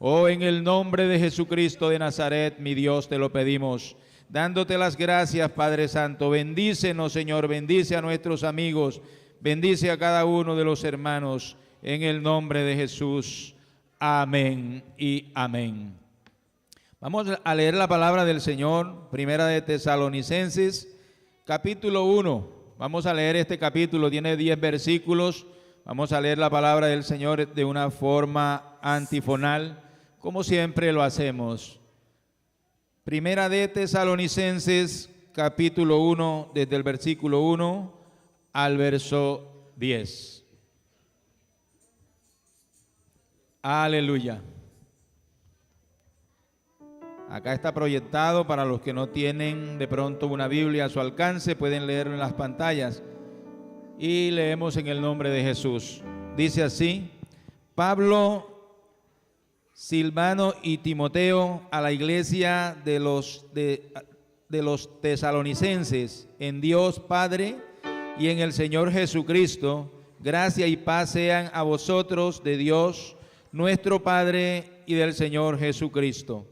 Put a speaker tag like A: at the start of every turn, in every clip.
A: Oh, en el nombre de Jesucristo de Nazaret, mi Dios, te lo pedimos, dándote las gracias, Padre Santo. Bendícenos, Señor, bendice a nuestros amigos, bendice a cada uno de los hermanos, en el nombre de Jesús. Amén y amén. Vamos a leer la palabra del Señor, Primera de Tesalonicenses, capítulo 1. Vamos a leer este capítulo, tiene 10 versículos. Vamos a leer la palabra del Señor de una forma antifonal, como siempre lo hacemos. Primera de Tesalonicenses, capítulo 1, desde el versículo 1 al verso 10. Aleluya. Acá está proyectado para los que no tienen de pronto una Biblia a su alcance, pueden leerlo en las pantallas. Y leemos en el nombre de Jesús. Dice así: Pablo, Silvano y Timoteo, a la iglesia de los tesalonicenses, en Dios Padre y en el Señor Jesucristo, gracia y paz sean a vosotros de Dios nuestro Padre y del Señor Jesucristo.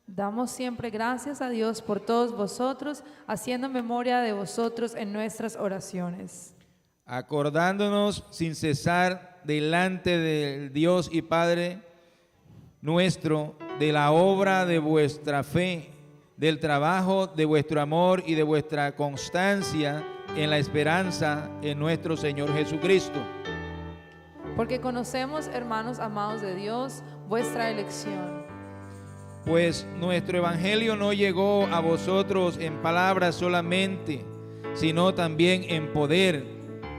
B: Damos siempre gracias a Dios por todos vosotros, haciendo memoria de vosotros en nuestras oraciones.
A: Acordándonos sin cesar delante del Dios y Padre nuestro, de la obra de vuestra fe, del trabajo de vuestro amor y de vuestra constancia en la esperanza en nuestro Señor Jesucristo.
B: Porque conocemos, hermanos amados de Dios, vuestra elección.
A: Pues nuestro evangelio no llegó a vosotros en palabras solamente, sino también en poder,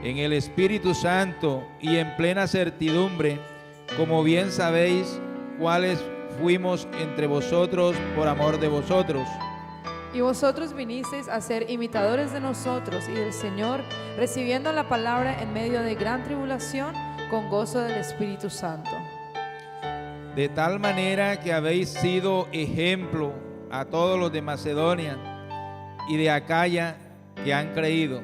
A: en el Espíritu Santo y en plena certidumbre, como bien sabéis cuáles fuimos entre vosotros por amor de vosotros.
B: Y vosotros vinisteis a ser imitadores de nosotros y del Señor, recibiendo la palabra en medio de gran tribulación, con gozo del Espíritu Santo.
A: De tal manera que habéis sido ejemplo a todos los de Macedonia y de Acaya que han creído.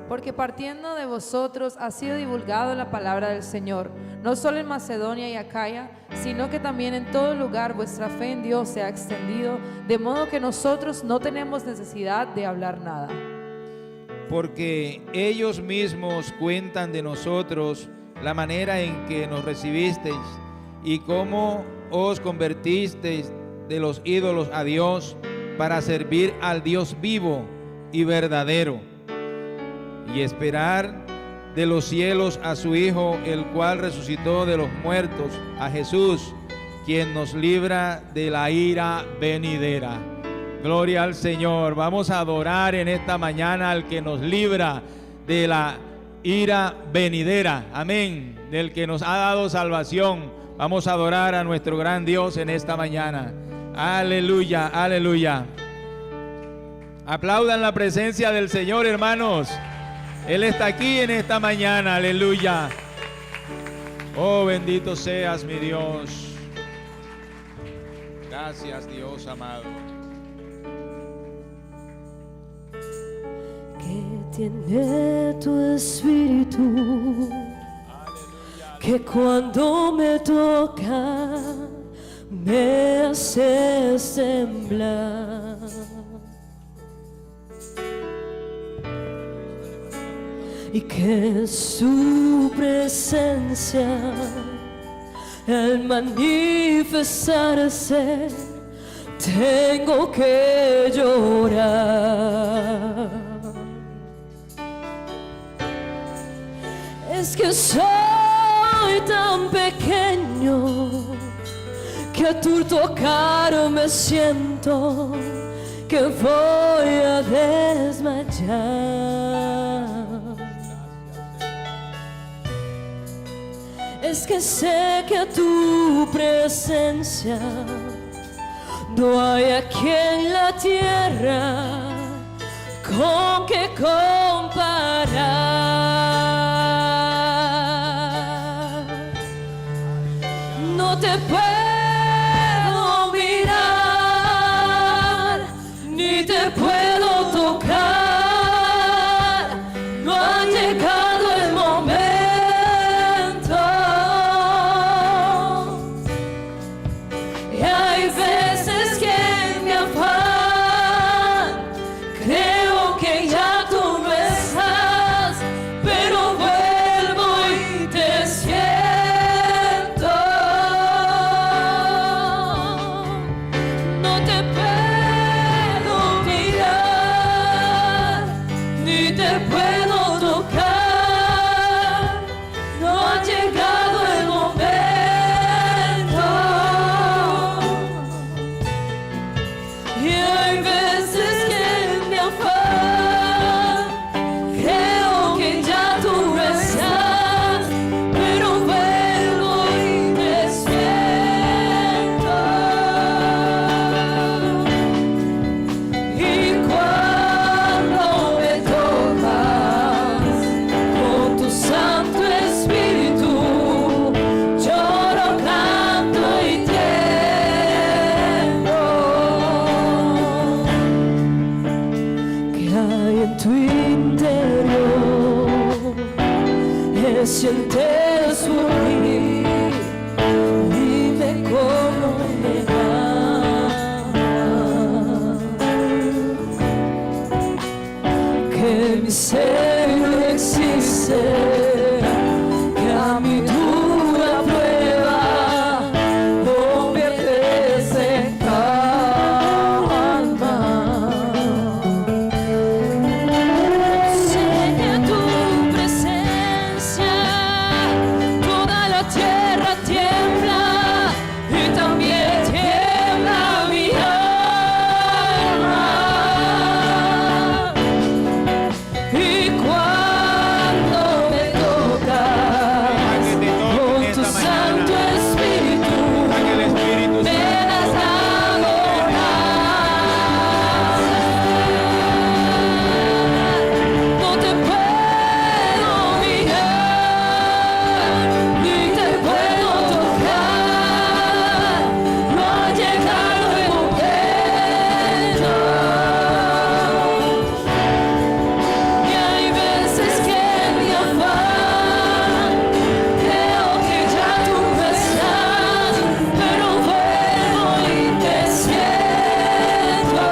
B: Porque partiendo de vosotros ha sido divulgada la palabra del Señor, no solo en Macedonia y Acaya, sino que también en todo lugar vuestra fe en Dios se ha extendido, de modo que nosotros no tenemos necesidad de hablar nada.
A: Porque ellos mismos cuentan de nosotros la manera en que nos recibisteis y cómo os convertisteis de los ídolos a Dios para servir al Dios vivo y verdadero, y esperar de los cielos a su Hijo, el cual resucitó de los muertos, a Jesús, quien nos libra de la ira venidera. Gloria al Señor. Vamos a adorar en esta mañana al que nos libra de la ira venidera. Amén. Del que nos ha dado salvación. Vamos a adorar a nuestro gran Dios en esta mañana. Aleluya, aleluya. Aplaudan la presencia del Señor, hermanos. Él está aquí en esta mañana, aleluya. Oh, bendito seas, mi Dios. Gracias, Dios amado.
C: Que tiene tu espíritu, que cuando me toca me haces temblar. Y que su presencia, al manifestarse, tengo que llorar. Es que soy tan pequeño que a tu tocar me siento que voy a desmayar. Es que sé que a tu presencia no hay aquí en la tierra con que comparar. No te puedo mirar, ni te puedo tocar. No ha llegado el momento. sientes por mí, dime cómo me amas, que mi ser no existe, que a mi dura prueba conviertes en calma. Sé que tu presencia toda la tierra tiembla y también tiembla mi alma. Y cuando me tocas
A: Que te toque
C: con
A: en
C: tu
A: esta
C: Santo
A: mañana.
C: Espíritu,
A: Que el Espíritu
C: me
A: Santo
C: das a no te puedo mirar, ni te puedo tocar, no ha llegado el momento. Y hay veces que en mi afán creo que ya tú no estás, pero vuelvo y te siento.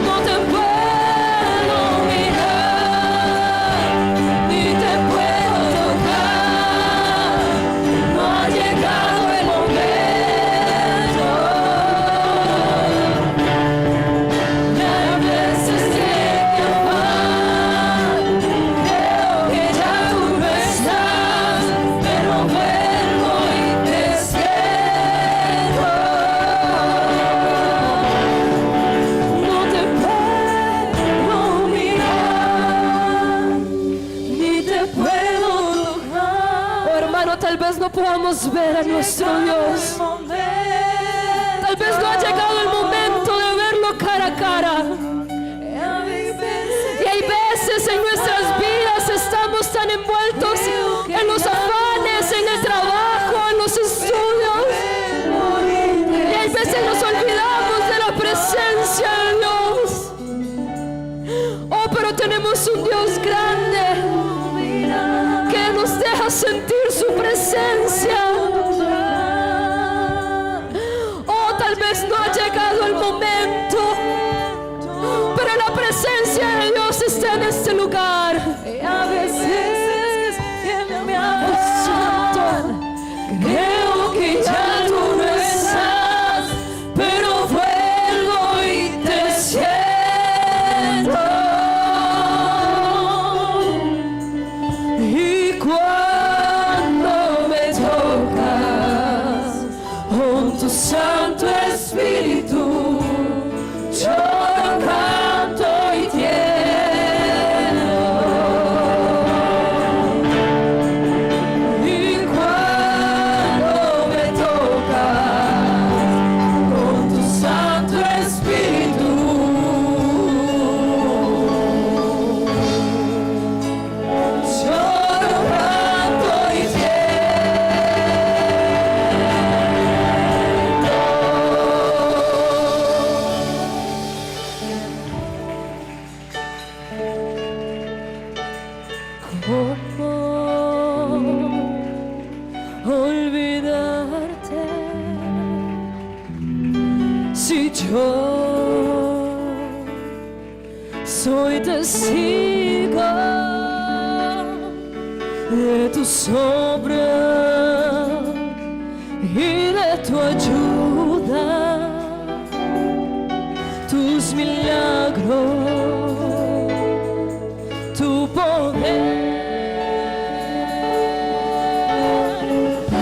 C: No te puedo mirar, ni te puedo tocar, no ha llegado el momento. Y hay veces que en mi afán creo que ya tú no estás, pero vuelvo y te siento. No te puedo mirar, ni te puedo tocar. Oh, hermano, tal vez no podamos ver a nuestro Dios. Tal vez no ha llegado el momento de verlo cara a cara. Y hay veces en nuestras vidas estamos tan envueltos en los afanes, en el trabajo, en los estudios. Y hay veces nos olvidamos de la presencia de Dios. Oh, pero tenemos un Dios grande que nos deja sentir su presencia. Oh, tal vez no ha llegado el momento, pero la presencia de Dios está en este lugar. A veces me siento, creo que ya tú no estás, pero vuelvo y te siento. Y cuando me tocas con tu Santo Espíritu, yo canto y tiemblo. Y cuando me tocas con tu Santo Espíritu, yo canto y ¿cómo olvidarte si yo soy testigo de tu sombra y de tu ayuda, tus milagros, tu poder?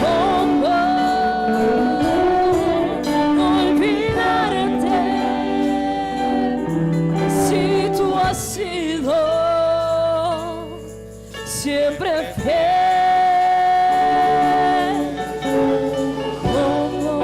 C: ¿Cómo olvidarte si tú has sido siempre fiel? ¿Cómo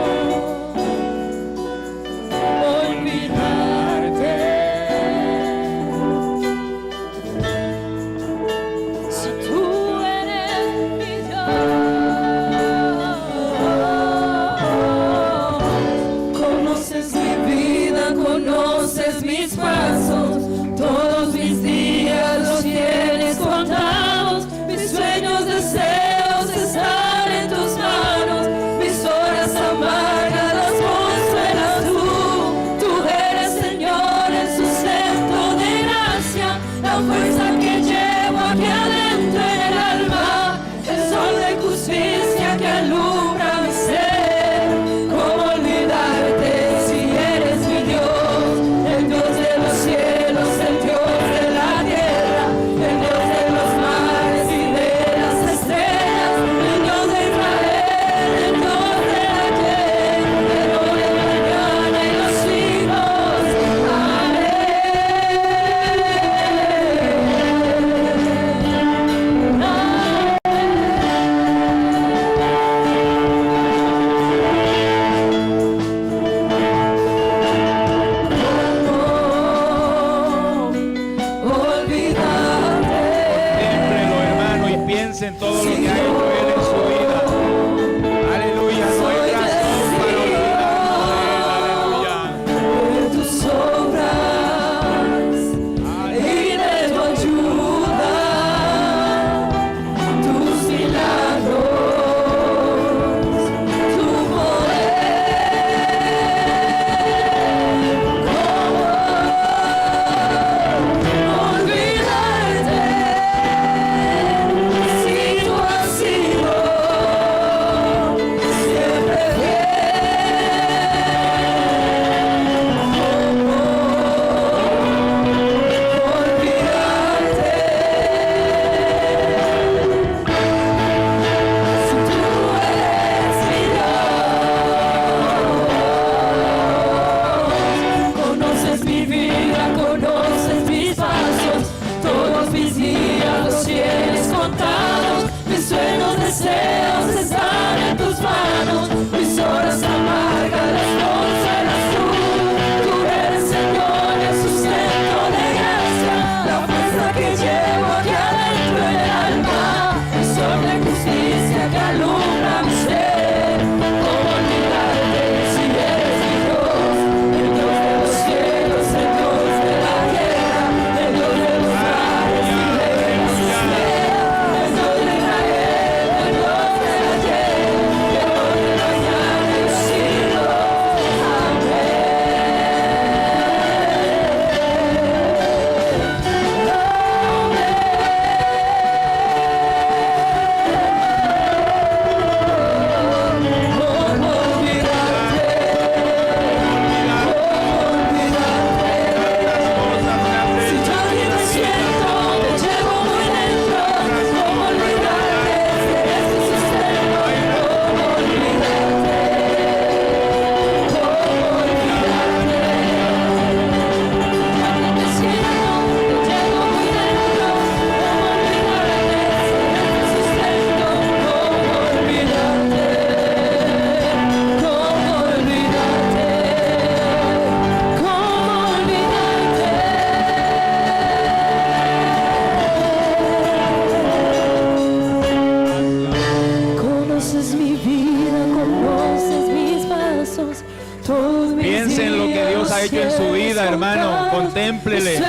A: Piense en lo que Dios ha hecho en su vida, hermano. Contémplele.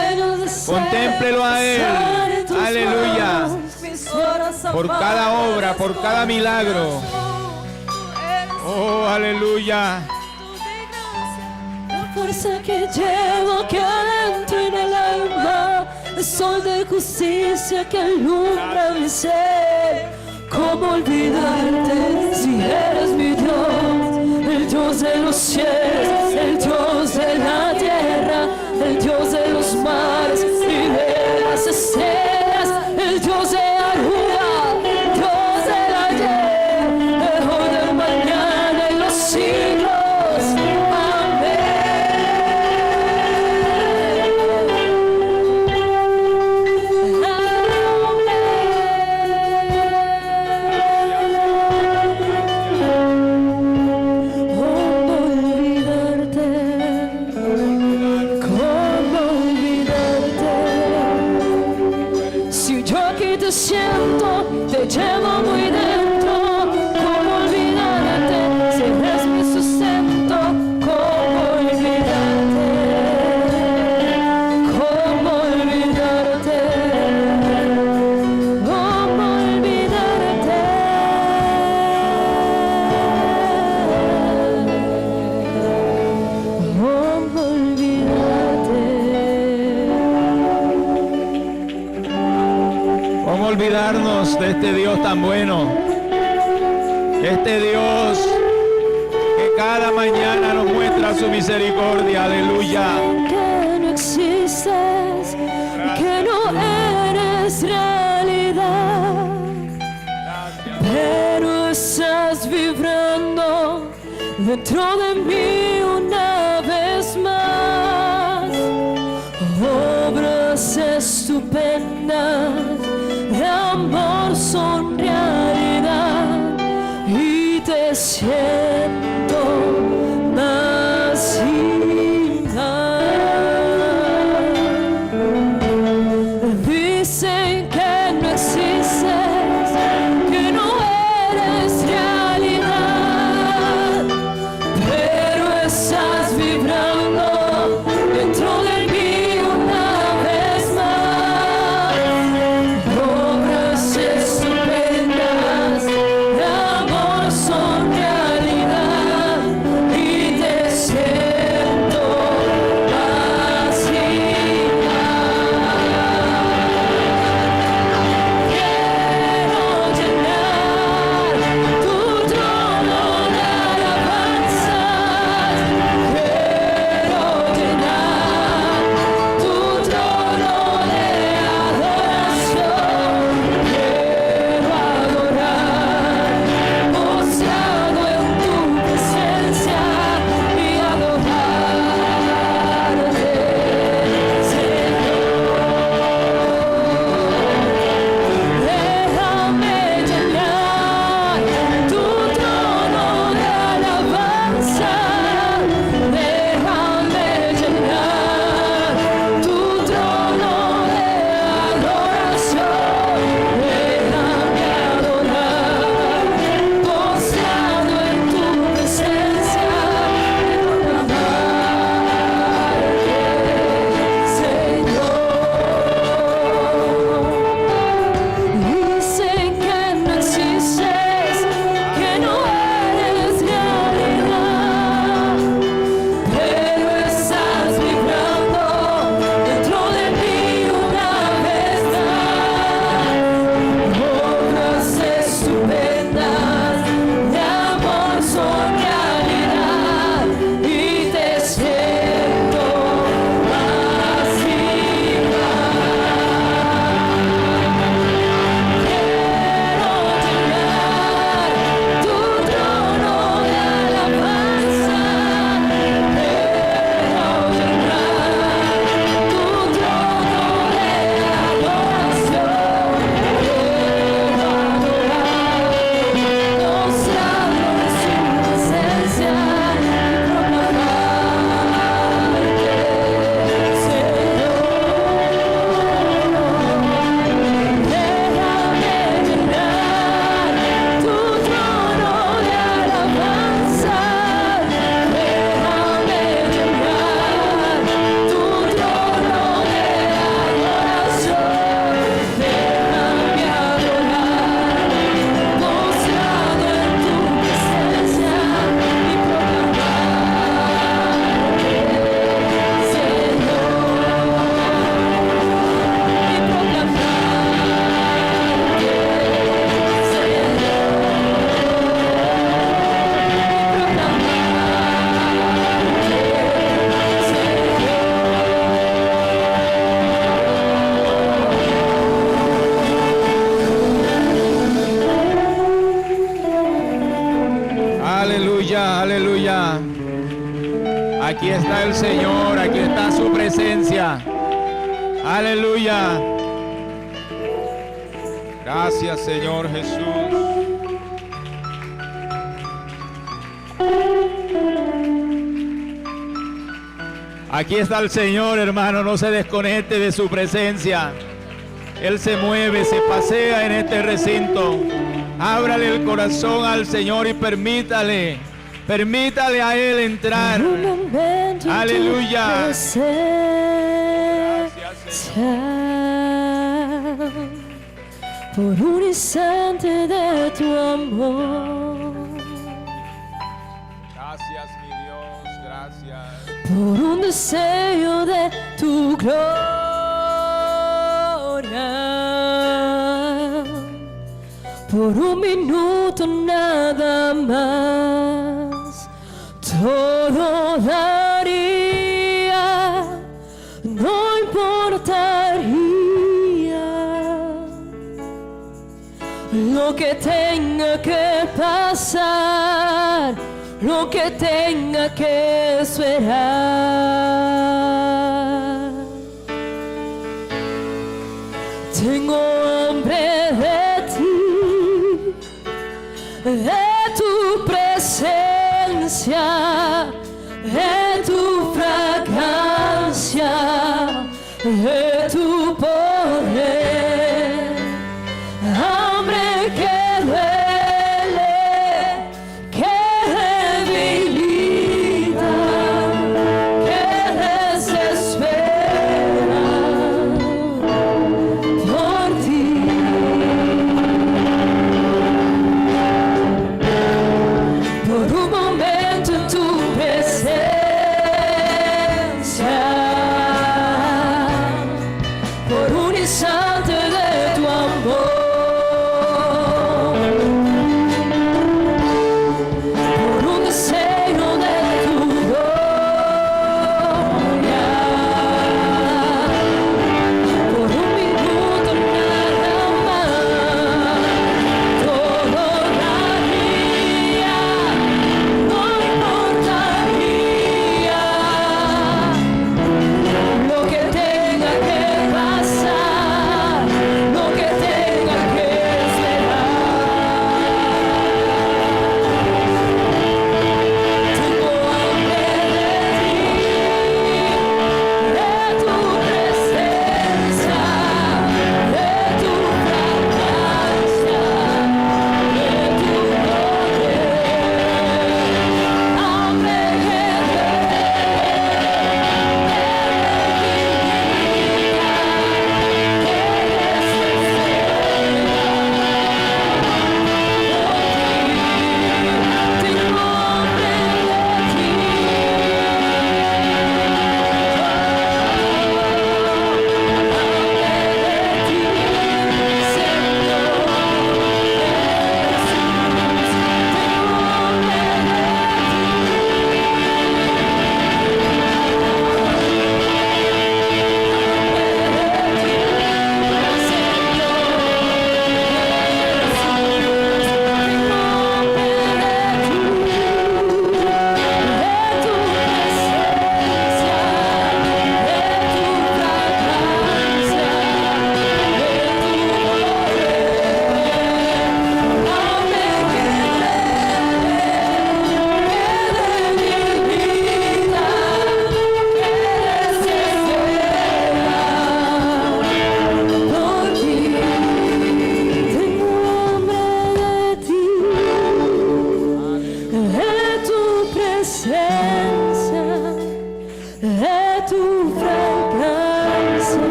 A: Contémplelo a Él. Aleluya. Por cada obra, por cada milagro. Oh, aleluya.
C: La fuerza que llevo aquí adentro en el alma, el sol de justicia que alumbra mi ser. ¿Cómo olvidarte si eres mi Dios? El Dios de los cielos, el Dios de la tierra, el Dios de los mares y de las estrellas, el Dios de Aruba, el Dios del ayer, el hoy del mañana y los siglos. Te siento, te llevo muy dentro. ¿Cómo olvidarte? Si eres mi sustento. ¿Cómo olvidarte? ¿Cómo olvidarte? ¿Cómo olvidarte? ¿Cómo olvidarte?
A: ¿Cómo olvidarnos de este Dios tan bueno? Este Dios que cada mañana nos muestra su misericordia. Aleluya.
C: Que no existes, que no eres realidad, pero estás vibrando dentro de mí una vez más. Obras estupendas de amor son realidad y te siento más y más. Dicen que no existes, que no eres realidad, pero estás vibrando dentro de mí una vez más. Obras estupendas de amor son realidad
A: Aleluya, aleluya. Aquí está el Señor, aquí está su presencia. Aleluya. Gracias, Señor Jesús. Aquí está el Señor, hermano, no se desconecte de su presencia. Él se mueve, se pasea en este recinto. Ábrale el corazón al Señor y permítale a Él entrar. Aleluya. Gracias,
C: Señor. Por un instante de tu amor.
A: Gracias, mi Dios, gracias.
C: Por un deseo de tu gloria. Por un minuto nada más, todo daría, no importaría lo que tenga que pasar, lo que tenga que esperar. Tengo hambre de tu presencia, de tu fragancia, de tu poder. Hambre que duele, que debilita, que desespera por ti. Por un momento en tu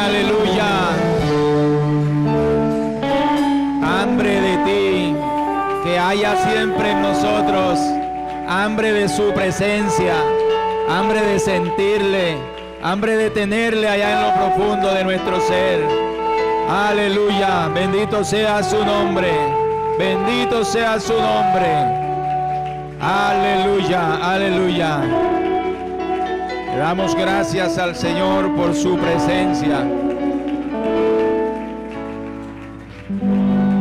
A: aleluya. Hambre de ti, que haya siempre en nosotros, hambre de su presencia, hambre de sentirle, hambre de tenerle allá en lo profundo de nuestro ser. Aleluya, bendito sea su nombre, bendito sea su nombre. Aleluya, aleluya. Le damos gracias al Señor por su presencia.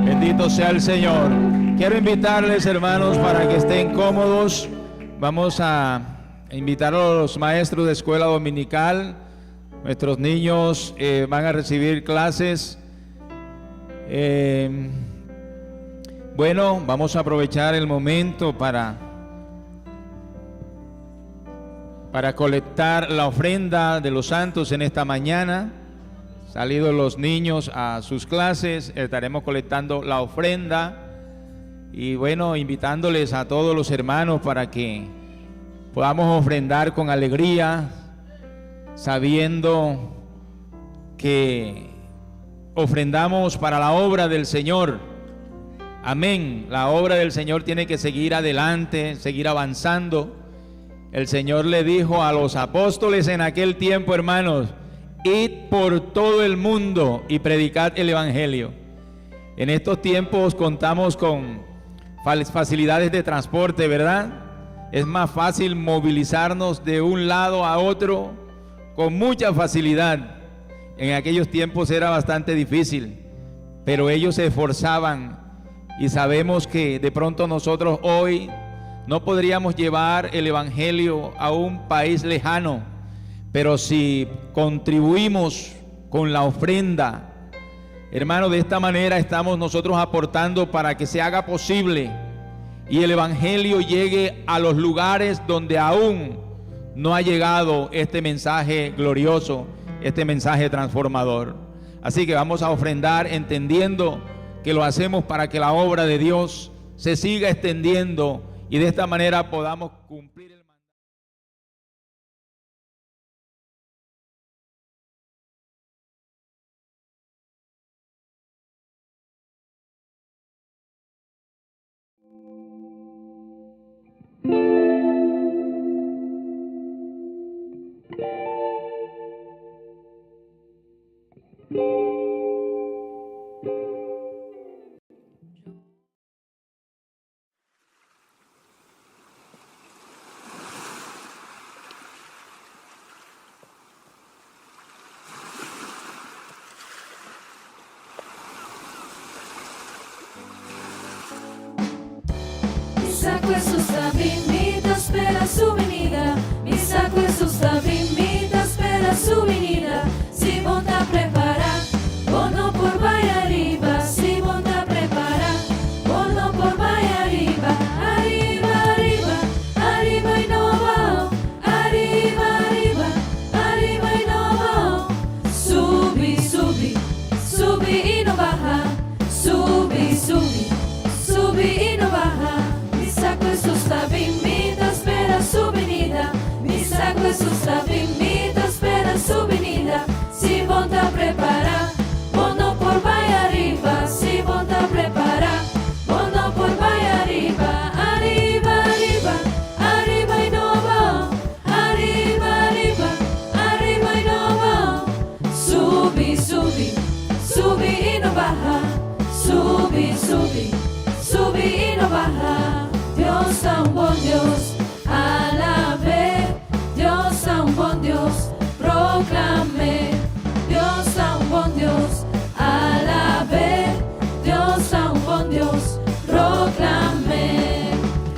A: Bendito sea el Señor. Quiero invitarles, hermanos, para que estén cómodos. Vamos a invitar a los maestros de escuela dominical. Nuestros niños van a recibir clases. Bueno, vamos a aprovechar el momento para colectar la ofrenda de los santos en esta mañana. Salidos los niños a sus clases, estaremos colectando la ofrenda y bueno, invitándoles a todos los hermanos para que podamos ofrendar con alegría, sabiendo que ofrendamos para la obra del Señor. Amén. La obra del Señor tiene que seguir adelante, seguir avanzando. El Señor le dijo a los apóstoles en aquel tiempo, hermanos: id por todo el mundo y predicad el evangelio. En estos tiempos contamos con facilidades de transporte, ¿verdad? Es más fácil movilizarnos de un lado a otro con mucha facilidad. En aquellos tiempos era bastante difícil, pero ellos se esforzaban, y sabemos que de pronto nosotros hoy no podríamos llevar el evangelio a un país lejano, pero si contribuimos con la ofrenda, hermano, de esta manera estamos nosotros aportando para que se haga posible y el evangelio llegue a los lugares donde aún no ha llegado este mensaje glorioso, este mensaje transformador. Así que vamos a ofrendar entendiendo que lo hacemos para que la obra de Dios se siga extendiendo y de esta manera podamos cumplir el mandato.
C: Mi sacco è su sta bimita, spera su venida. Mi sacco è su sta bimita, spera su venida. Si monta a preparar, bono por vaya arriba. Si monta a preparar, bono por vaya arriba. Arriba, arriba, arriba y no va. Arriba, arriba, arriba y no va. Subi, subi, subi y no baja. Subi, subi, subi y no baja. Mi sacco è su sta bimita, spera su venida. Mi sacco è su sta bimita, spera su venida. Si monta a preparar, bono por vaya arriba. Si monta a preparar, bono por vaya arriba. Arriba, arriba, arriba y no va. Arriba, arriba, arriba y no va. Subi, subi, subi y no baja. Subi, subi, subi y no baja. Dios tan buen Dios, alabé. Dios tan buen Dios, proclamé. Dios tan buen Dios, alabé. Dios tan buen Dios, proclamé.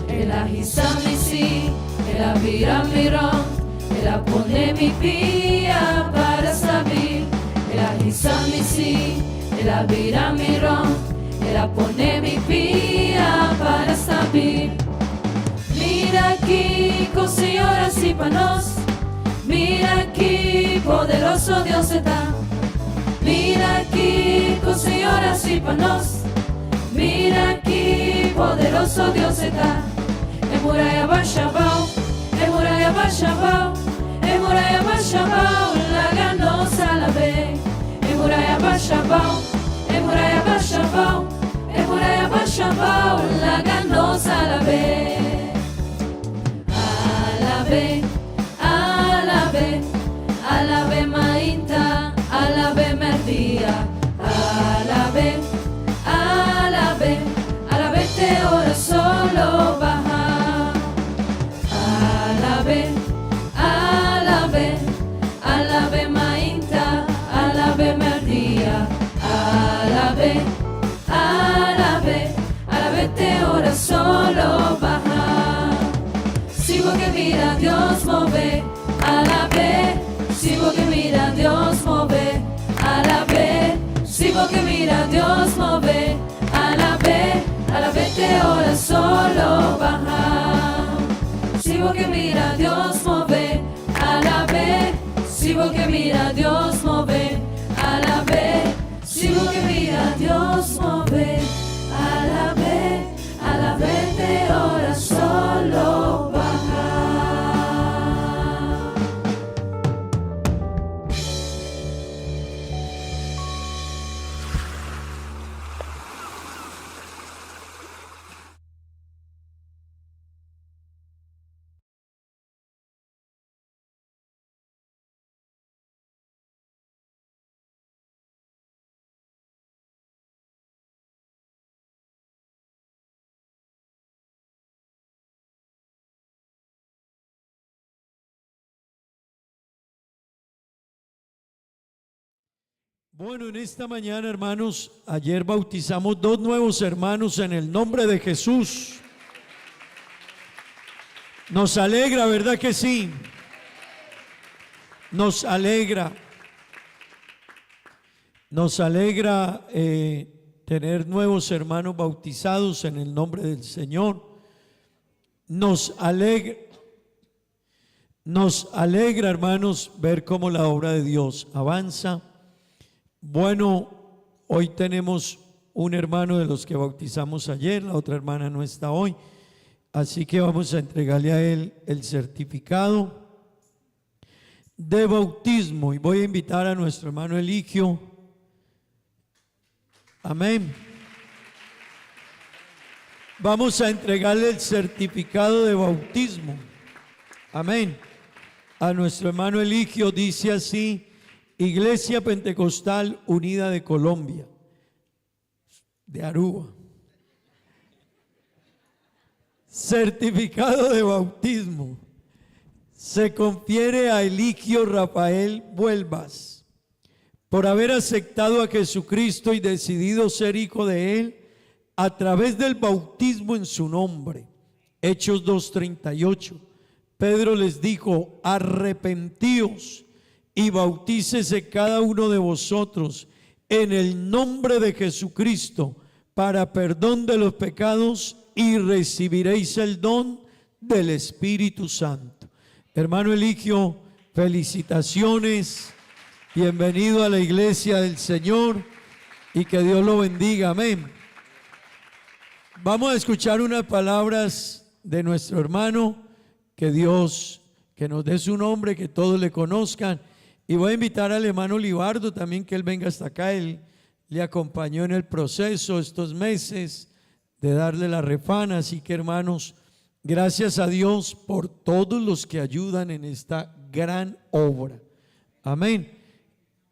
C: El agisami sí, el avira mirón, el pone mi pía para saber. El agisami sí, el avira mirón, el pone mi pía para saber. Mira aquí, con señoras y panos. Mira aquí, poderoso Dios está. Mira aquí, con señoras y panos. Mira aquí, poderoso Dios está. Emuraya Bashabao, Emuraya Bashabao, Emuraya Bashabao, la ganosa la ve.
B: Shabao, Emuraya Bashabao, Emuraya Bashabao, la ganosa alabe. Alabe, alabe, alabe mainta, alabe merdia, alabe, alabe, alabe te ora solo baja. Alabe, alabe, alabe mainta, alabe merdia, alabe, alabe, alabe te ora solo baja. Sigo que mira Dios move, alabe, sigo que mira Dios move, alabe, sigo que mira Dios move, alabe, alabe te ora solo baja. Sigo que mira Dios move, alabe, sigo que mira Dios move, alabe, sigo que mira Dios move, alabe, alabe te ora solo baja.
D: Bueno, en esta mañana, hermanos, ayer bautizamos 2 nuevos hermanos en el nombre de Jesús. Nos alegra, ¿verdad que sí? Nos alegra. Nos alegra tener nuevos hermanos bautizados en el nombre del Señor. Nos alegra, hermanos, ver cómo la obra de Dios avanza. Bueno, hoy tenemos un hermano de los que bautizamos ayer, la otra hermana no está hoy, así que vamos a entregarle a él el certificado de bautismo y voy a invitar a nuestro hermano Eligio. Amén. Vamos a entregarle el certificado de bautismo. Amén. A nuestro hermano Eligio, dice así: Iglesia Pentecostal Unida de Colombia, de Aruba. Certificado de bautismo. Se confiere a Eligio Rafael Vuelvas por haber aceptado a Jesucristo y decidido ser hijo de Él a través del bautismo en su nombre. Hechos 2:38. Pedro les dijo: arrepentíos y bautícese cada uno de vosotros en el nombre de Jesucristo para perdón de los pecados y recibiréis el don del Espíritu Santo. Hermano Eligio, felicitaciones, bienvenido a la iglesia del Señor y que Dios lo bendiga, amén. Vamos a escuchar unas palabras de nuestro hermano, que Dios, que nos dé su nombre, que todos le conozcan. Y voy a invitar al hermano Libardo también, que él venga hasta acá. Él le acompañó en el proceso estos meses de darle la refana. Así que, hermanos, gracias a Dios por todos los que ayudan en esta gran obra. Amén.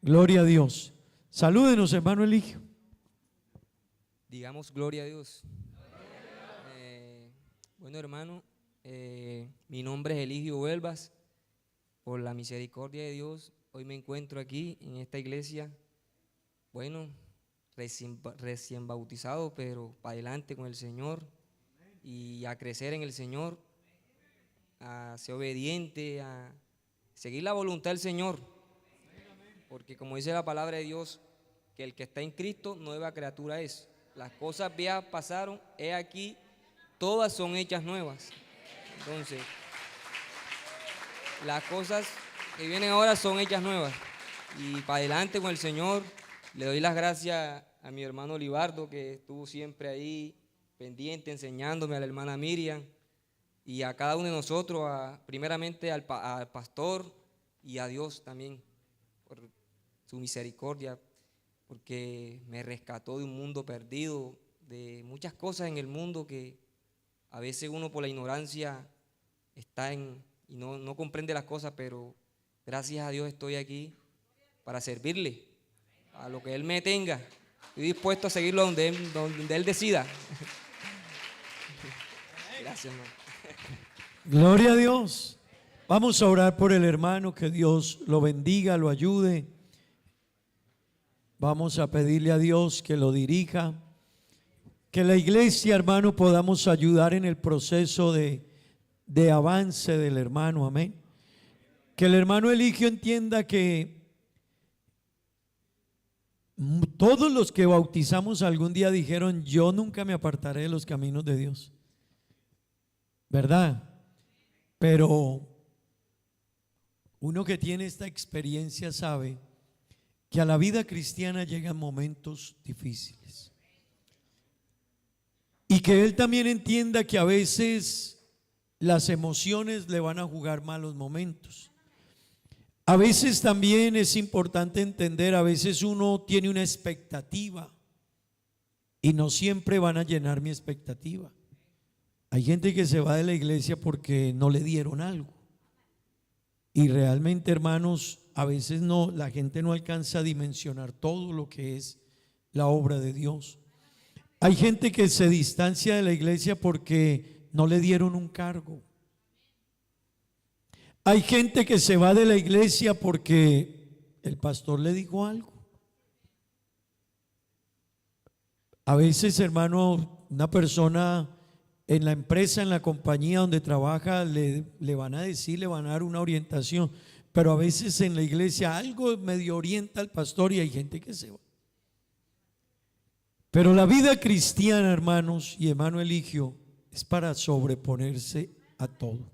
D: Gloria a Dios. Salúdenos, hermano Eligio.
E: Digamos gloria a Dios. Bueno, hermano, mi nombre es Eligio Vuelvas. Por la misericordia de Dios, hoy me encuentro aquí en esta iglesia, bueno, recién bautizado, pero para adelante con el Señor y a crecer en el Señor, a ser obediente, a seguir la voluntad del Señor, porque como dice la palabra de Dios, que el que está en Cristo, nueva criatura es. Las cosas viejas pasaron, he aquí, todas son hechas nuevas. Entonces, las cosas que vienen ahora son hechas nuevas. Y para adelante con el Señor. Le doy las gracias a mi hermano Libardo, que estuvo siempre ahí pendiente, enseñándome, a la hermana Miriam y a cada uno de nosotros, primeramente al pastor y a Dios también por su misericordia. porque me rescató de un mundo perdido, de muchas cosas en el mundo que a veces uno por la ignorancia está y no comprende las cosas, pero gracias a Dios estoy aquí para servirle, a lo que Él me tenga. Estoy dispuesto a seguirlo donde Él decida. Gracias, hermano.
D: Gloria a Dios. Vamos a orar por el hermano, que Dios lo bendiga, lo ayude. Vamos a pedirle a Dios que lo dirija, que la iglesia, hermano, podamos ayudar en el proceso de avance del hermano, amén. Que el hermano Eligio entienda que todos los que bautizamos algún día dijeron: yo nunca me apartaré de los caminos de Dios, ¿verdad? Pero uno que tiene esta experiencia sabe que a la vida cristiana llegan momentos difíciles, y que él también entienda que a veces las emociones le van a jugar malos momentos. A veces también es importante entender, a veces uno tiene una expectativa y no siempre van a llenar mi expectativa. Hay gente que se va de la iglesia porque no le dieron algo. Y realmente, hermanos, a veces la gente no alcanza a dimensionar todo lo que es la obra de Dios. Hay gente que se distancia de la iglesia porque no le dieron un cargo. Hay gente que se va de la iglesia porque el pastor le dijo algo. A veces, hermano, una persona en la empresa, en la compañía donde trabaja, le van a decir, le van a dar una orientación, pero a veces en la iglesia algo medio orienta al pastor y hay gente que se va. Pero la vida cristiana, hermanos, y hermano Eligio, es para sobreponerse a todo.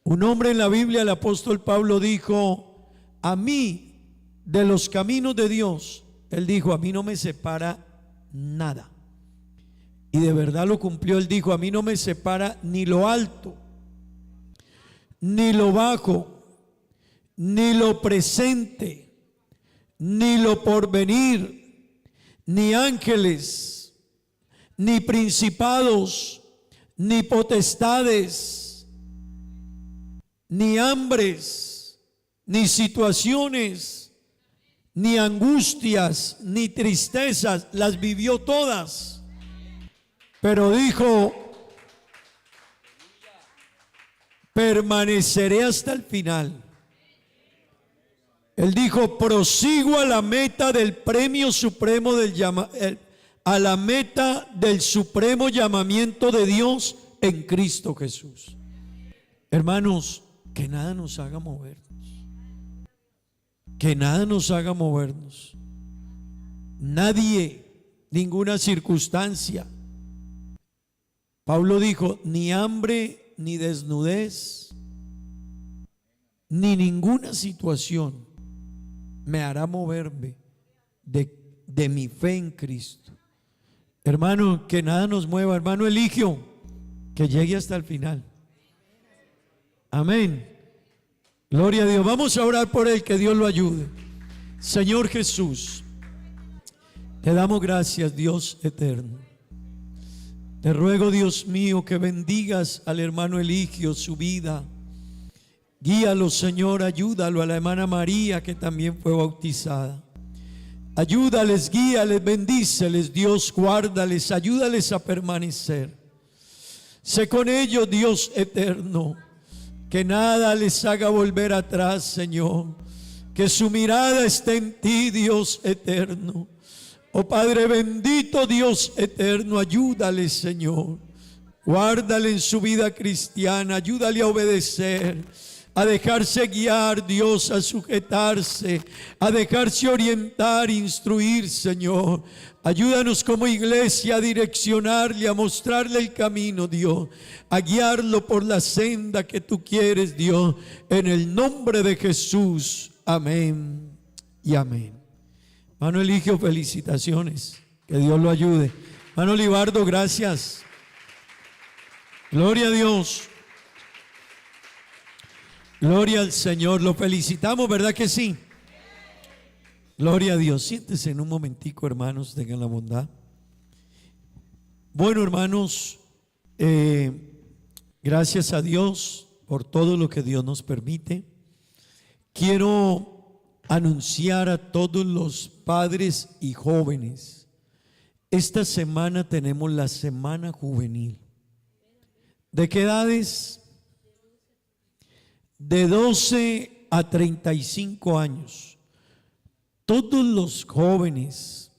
D: Un hombre en la Biblia, el apóstol Pablo, dijo: a mí de los caminos de Dios, él dijo, a mí no me separa nada. Y de verdad lo cumplió. Él dijo: a mí no me separa ni lo alto, ni lo bajo, ni lo presente, ni lo porvenir, ni ángeles, ni principados, ni potestades, ni hambres, ni situaciones, ni angustias, ni tristezas. Las vivió todas. Pero dijo: permaneceré hasta el final. Él dijo: prosigo a la meta del premio supremo a la meta del supremo llamamiento de Dios en Cristo Jesús. Hermanos, que nada nos haga movernos. Que nada nos haga movernos. Nadie, ninguna circunstancia. Pablo dijo: ni hambre, ni desnudez, ni ninguna situación me hará moverme de mi fe en Cristo. Hermano, que nada nos mueva. Hermano Eligio, que llegue hasta el final. Amén. Gloria a Dios. Vamos a orar por él, que Dios lo ayude. Señor Jesús, te damos gracias, Dios eterno. Te ruego, Dios mío, que bendigas al hermano Eligio, su vida. Guíalo, Señor, ayúdalo. A la hermana María, que también fue bautizada. Ayúdales, guíales, bendíceles, Dios, guárdales, ayúdales a permanecer. Sé con ellos, Dios eterno, que nada les haga volver atrás, Señor. Que su mirada esté en ti, Dios eterno. Oh Padre bendito, Dios eterno, ayúdale, Señor. Guárdale en su vida cristiana, ayúdale a obedecer, a dejarse guiar, Dios, a sujetarse, a dejarse orientar, instruir, Señor. Ayúdanos como iglesia a direccionarle, a mostrarle el camino, Dios, a guiarlo por la senda que tú quieres, Dios, en el nombre de Jesús. Amén y amén. Hermano Eligio, felicitaciones, que Dios lo ayude. Hermano Libardo, gracias. Gloria a Dios. Gloria al Señor. Lo felicitamos, ¿verdad que sí? Gloria a Dios. Siéntese en un momentico, hermanos, tengan la bondad. Bueno, hermanos, gracias a Dios por todo lo que Dios nos permite. Quiero anunciar a todos los padres y jóvenes, esta semana tenemos la semana juvenil. ¿De qué edades? De 12 a 35 años. Todos los jóvenes,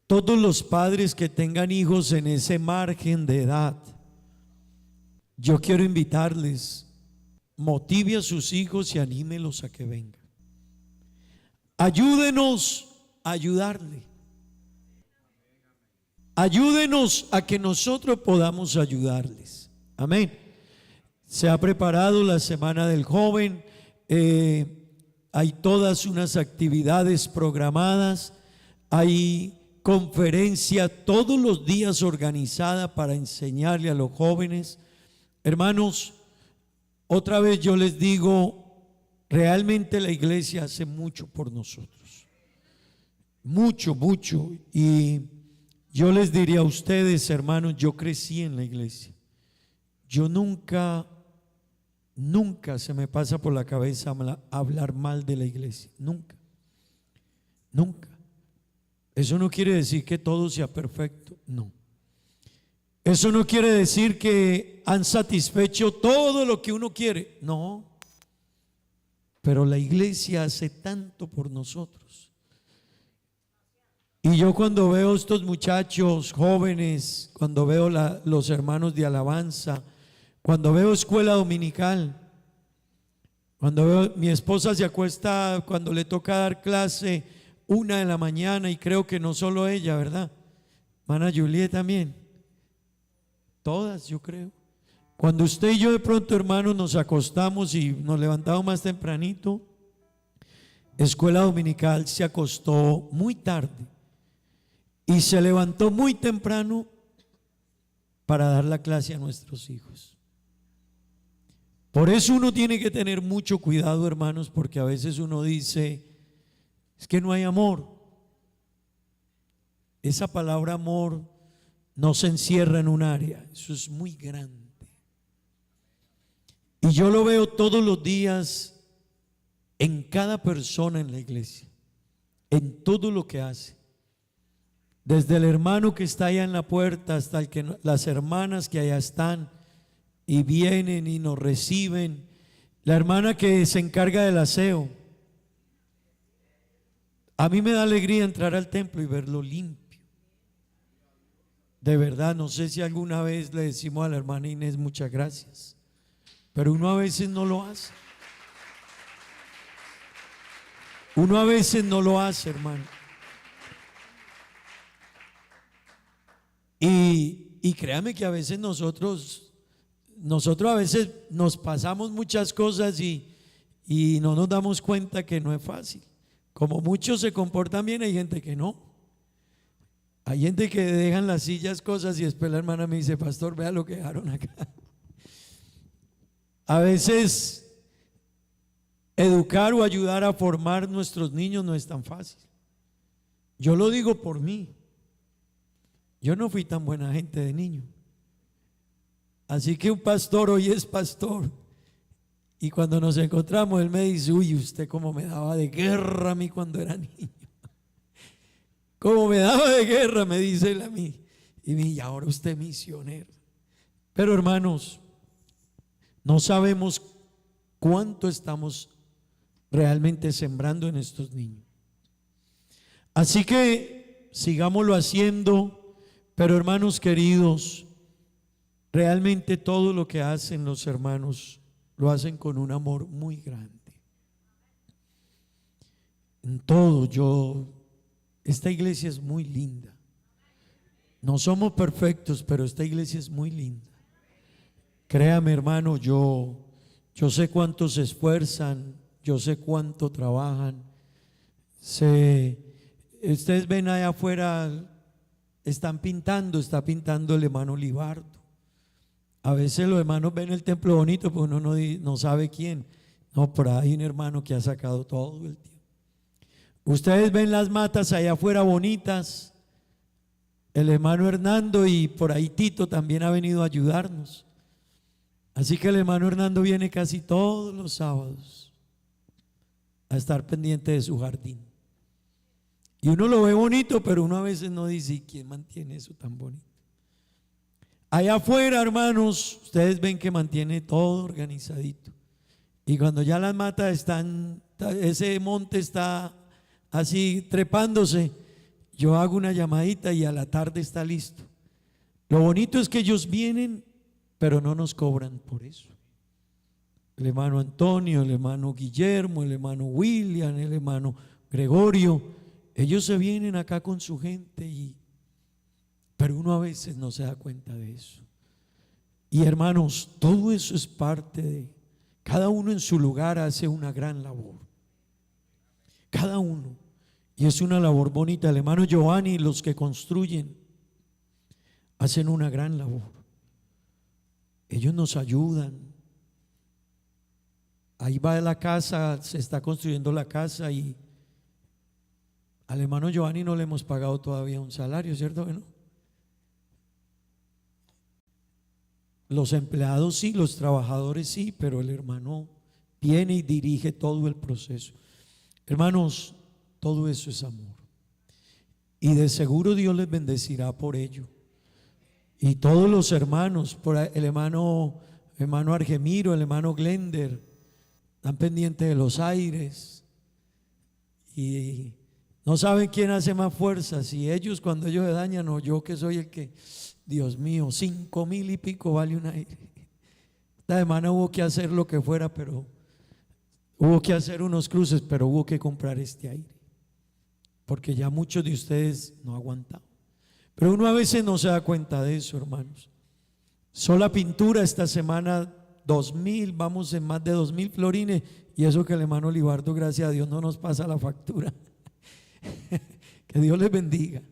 D: todos los padres que tengan hijos en ese margen de edad, yo quiero invitarles, motive a sus hijos y anímelos a que vengan. Ayúdenos a ayudarle. Ayúdenos a que nosotros podamos ayudarles. Amén. Se ha preparado la semana del joven. Hay todas unas actividades programadas. Hay conferencia todos los días organizada para enseñarle a los jóvenes. Hermanos, otra vez yo les digo, realmente la iglesia hace mucho por nosotros. Mucho, mucho. Y yo les diría a ustedes, hermanos, yo crecí en la iglesia. Yo nunca se me pasa por la cabeza hablar mal de la iglesia. Nunca. Eso no quiere decir que todo sea perfecto. No. Eso no quiere decir que han satisfecho todo lo que uno quiere. No. Pero la iglesia hace tanto por nosotros. Y yo cuando veo estos muchachos jóvenes, cuando veo los hermanos de alabanza, cuando veo escuela dominical, cuando veo, mi esposa se acuesta cuando le toca dar clase 1 de la mañana, y creo que no solo ella, ¿verdad? Hermana Juliet también. Todas, yo creo. Cuando usted y yo de pronto, hermanos, nos acostamos y nos levantamos más tempranito, escuela dominical se acostó muy tarde y se levantó muy temprano para dar la clase a nuestros hijos. Por eso uno tiene que tener mucho cuidado, hermanos, porque a veces uno dice, es que no hay amor. Esa palabra amor no se encierra en un área, eso es muy grande. Y yo lo veo todos los días en cada persona en la iglesia, en todo lo que hace. Desde el hermano que está allá en la puerta hasta las hermanas que allá están y vienen y nos reciben, la hermana que se encarga del aseo. A mí me da alegría entrar al templo y verlo limpio. De verdad, no sé si alguna vez le decimos a la hermana Inés muchas gracias, pero uno a veces no lo hace. Uno a veces no lo hace, hermano. Y créame que a veces nosotros a veces nos pasamos muchas cosas y no nos damos cuenta que no es fácil. Como muchos se comportan bien, hay gente que no. Hay gente que dejan las sillas cosas y después la hermana me dice, pastor, vea lo que dejaron acá. A veces educar o ayudar a formar nuestros niños no es tan fácil. Yo lo digo por mí. Yo no fui tan buena gente de niño. Así que un pastor hoy es pastor. Y cuando nos encontramos, él me dice, uy, usted cómo me daba de guerra a mí cuando era niño. Cómo me daba de guerra, me dice él a mí. Y ahora usted es misionero. Pero hermanos, no sabemos cuánto estamos realmente sembrando en estos niños. Así que sigámoslo haciendo. Pero hermanos queridos, realmente todo lo que hacen los hermanos lo hacen con un amor muy grande. En todo, esta iglesia es muy linda. No somos perfectos, pero esta iglesia es muy linda. Créame, hermano, yo sé cuánto se esfuerzan, yo sé cuánto trabajan. Ustedes ven allá afuera, está pintando el hermano Libardo. A veces los hermanos ven el templo bonito, pero uno no sabe quién. No, por ahí hay un hermano que ha sacado todo el tiempo. Ustedes ven las matas allá afuera bonitas. El hermano Hernando y por ahí Tito también ha venido a ayudarnos. Así que el hermano Hernando viene casi todos los sábados a estar pendiente de su jardín. Y uno lo ve bonito, pero uno a veces no dice: ¿y quién mantiene eso tan bonito? Allá afuera, hermanos, ustedes ven que mantiene todo organizadito. Y cuando ya las matas están, ese monte está así trepándose, yo hago una llamadita y a la tarde está listo. Lo bonito es que ellos vienen, pero no nos cobran por eso. El hermano Antonio, el hermano Guillermo, el hermano William, el hermano Gregorio, ellos se vienen acá con su gente, pero uno a veces no se da cuenta de eso. Y hermanos, todo eso es parte de, cada uno en su lugar hace una gran labor, cada uno, y es una labor bonita. El hermano Giovanni y los que construyen hacen una gran labor. Ellos nos ayudan. Ahí va la casa, se está construyendo la casa y al hermano Giovanni no le hemos pagado todavía un salario, ¿cierto que no? Los empleados sí, los trabajadores sí, pero el hermano viene y dirige todo el proceso. Hermanos, todo eso es amor. Y de seguro Dios les bendecirá por ello. Y todos los hermanos, por el hermano Argemiro, el hermano Glender, están pendientes de los aires. Y no saben quién hace más fuerza, si ellos cuando ellos se dañan o yo que soy el que, Dios mío, 5,000 y pico vale un aire. Esta semana hubo que hacer lo que fuera, pero hubo que hacer unos cruces, pero hubo que comprar este aire, porque ya muchos de ustedes no aguantan. Pero uno a veces no se da cuenta de eso, hermanos. Sola pintura esta semana 2,000, vamos en más de 2,000 florines, y eso que el hermano Libardo, gracias a Dios, no nos pasa la factura. Que Dios les bendiga.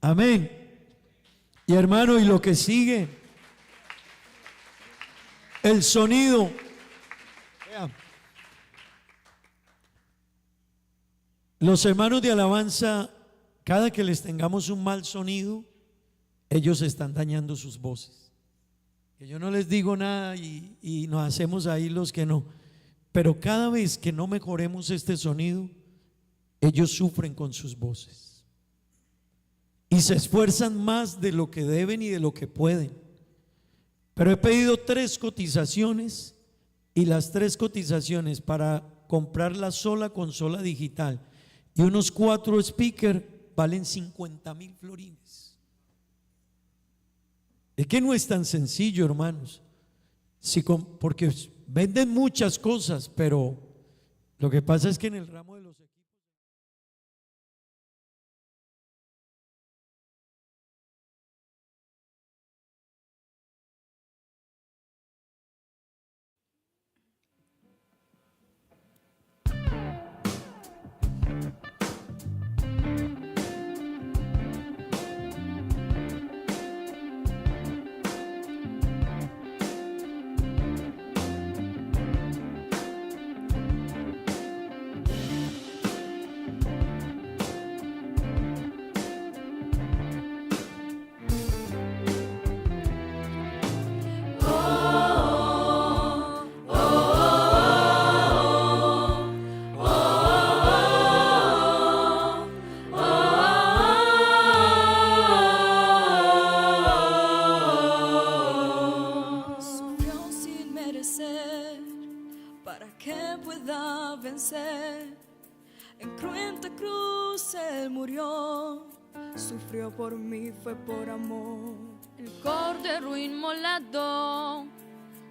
D: Amén. Y hermano, y lo que sigue, el sonido. Vean, los hermanos de alabanza, cada que les tengamos un mal sonido, ellos están dañando sus voces. Que yo no les digo nada y nos hacemos ahí los que no, pero cada vez que no mejoremos este sonido, ellos sufren con sus voces y se esfuerzan más de lo que deben y de lo que pueden. Pero he pedido 3 cotizaciones, y las 3 cotizaciones para comprar la sola consola digital y unos 4 speakers valen 50,000 florines. Es que no es tan sencillo, hermanos, porque venden muchas cosas, pero lo que pasa es que en el ramo de los equipos,
F: en cruenta cruz Él murió, sufrió por mí, fue por amor.
C: El cordero inmolado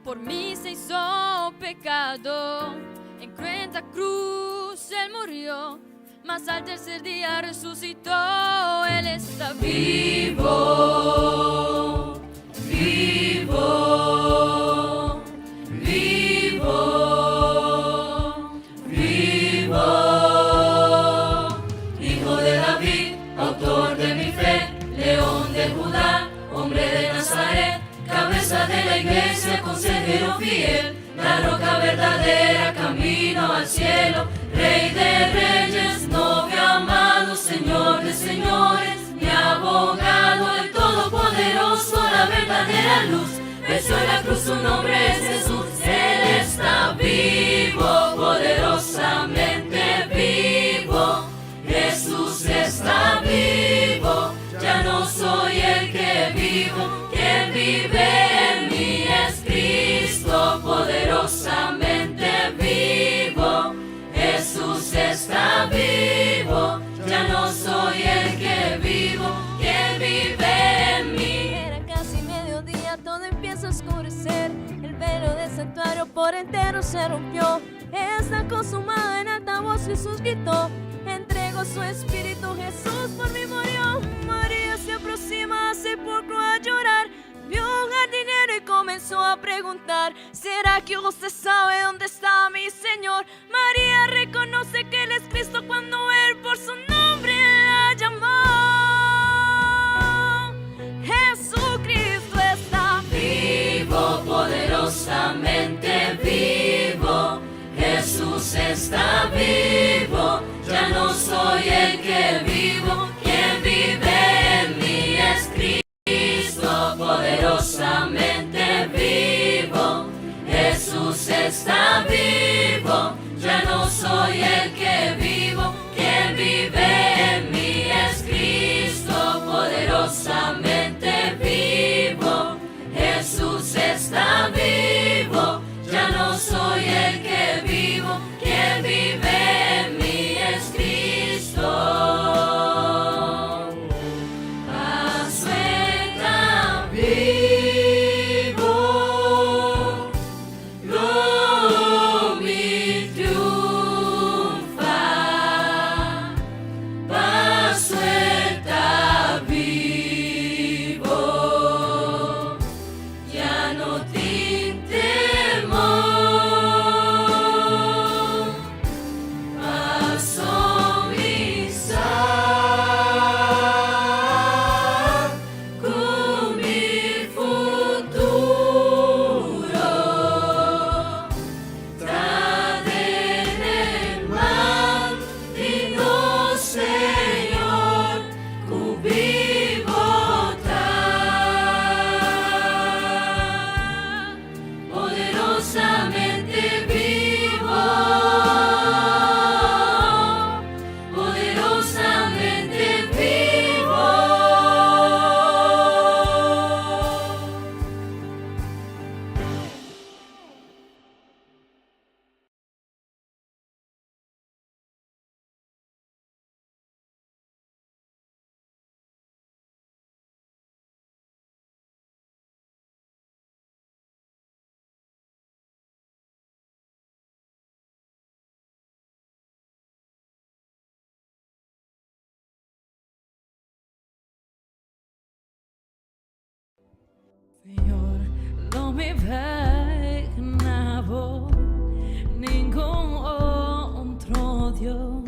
C: por mí se hizo pecado. En cruenta cruz Él murió, mas al tercer día resucitó. Él está vivo, vivo, vivo. Autor de mi fe, León de Judá, hombre de Nazaret, cabeza de la iglesia, consejero fiel, la roca verdadera, camino al cielo, Rey de reyes, no la luz, venció en la cruz, su nombre es Jesús. Él está vivo, poderosamente vivo. Jesús está vivo, ya no soy el que vivo, quien vive en mí es Cristo, poderosamente vivo. Jesús está vivo, ya no soy el que vivo, quien vive en mí.
G: Era casi mediodía, todo empieza a oscurecer. El velo del santuario por entero se rompió. Está consumado, en alta voz Jesús gritó. Entregó su espíritu, Jesús por mí murió. María se aproxima al sepulcro a llorar. Vio un jardinero y comenzó a preguntar: ¿será que usted sabe dónde está mi Señor? María reconoce que Él es Cristo cuando Él por su nombre la llamó. Jesucristo está
C: vivo, poderosamente vivo. Jesús está vivo, ya no soy el que vivo, quien vive en mí es Cristo, poderosamente vivo. Jesús está vivo, ya no soy el que vivo, quien vive en mí es Cristo, poderosamente vivo. Jesús está vivo, ya no soy el que vivo, quien vive en mí es Cristo. Paso está vivo, no me triunfa. Paso está vivo, ya no te temor. Paso misa con mi futuro. Trae en el mar y no, Señor, vivo poderosamente vivo, poderosamente vivo.
B: Señor, no me imaginaba ningún otro Dios,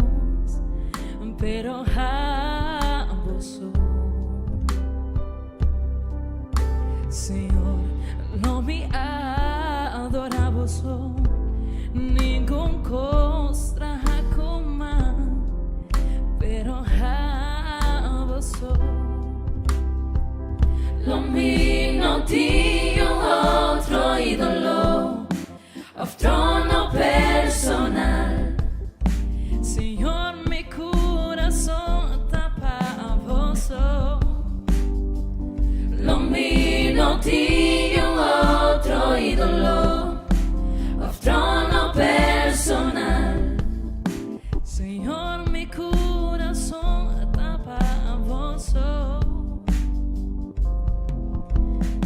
B: pero a vos, Señor, no me adoraba ningún cosa como, pero a vos.
C: Lo mío no tiene otro ídolo, trono personal.
B: Señor, mi corazón está para vos.
C: Lo mío no tiene otro ídolo, trono personal.
B: Señor, mi corazón está para vos.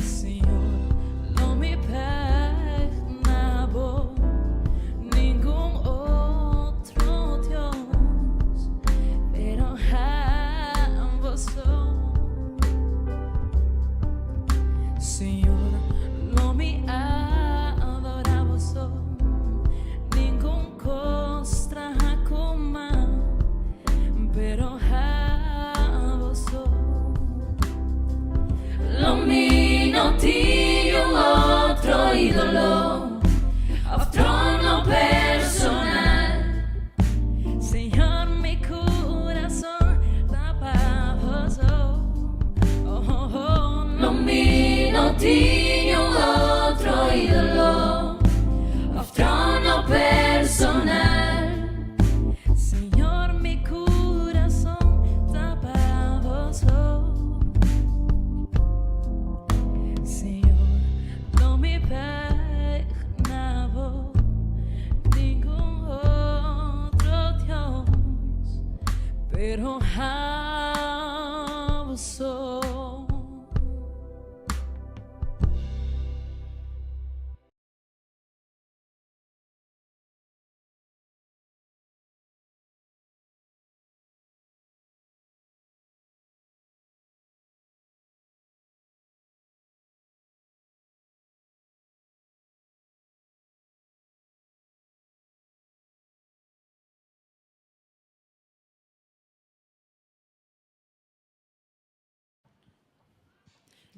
B: Señor, no me adoraba ningún cosa como, pero a vos.
C: Lo mío no tiene otro ídolo, trono personal.
B: Señor, mi corazón está para vos.
C: Lo mío no tiene
F: pero avanzó.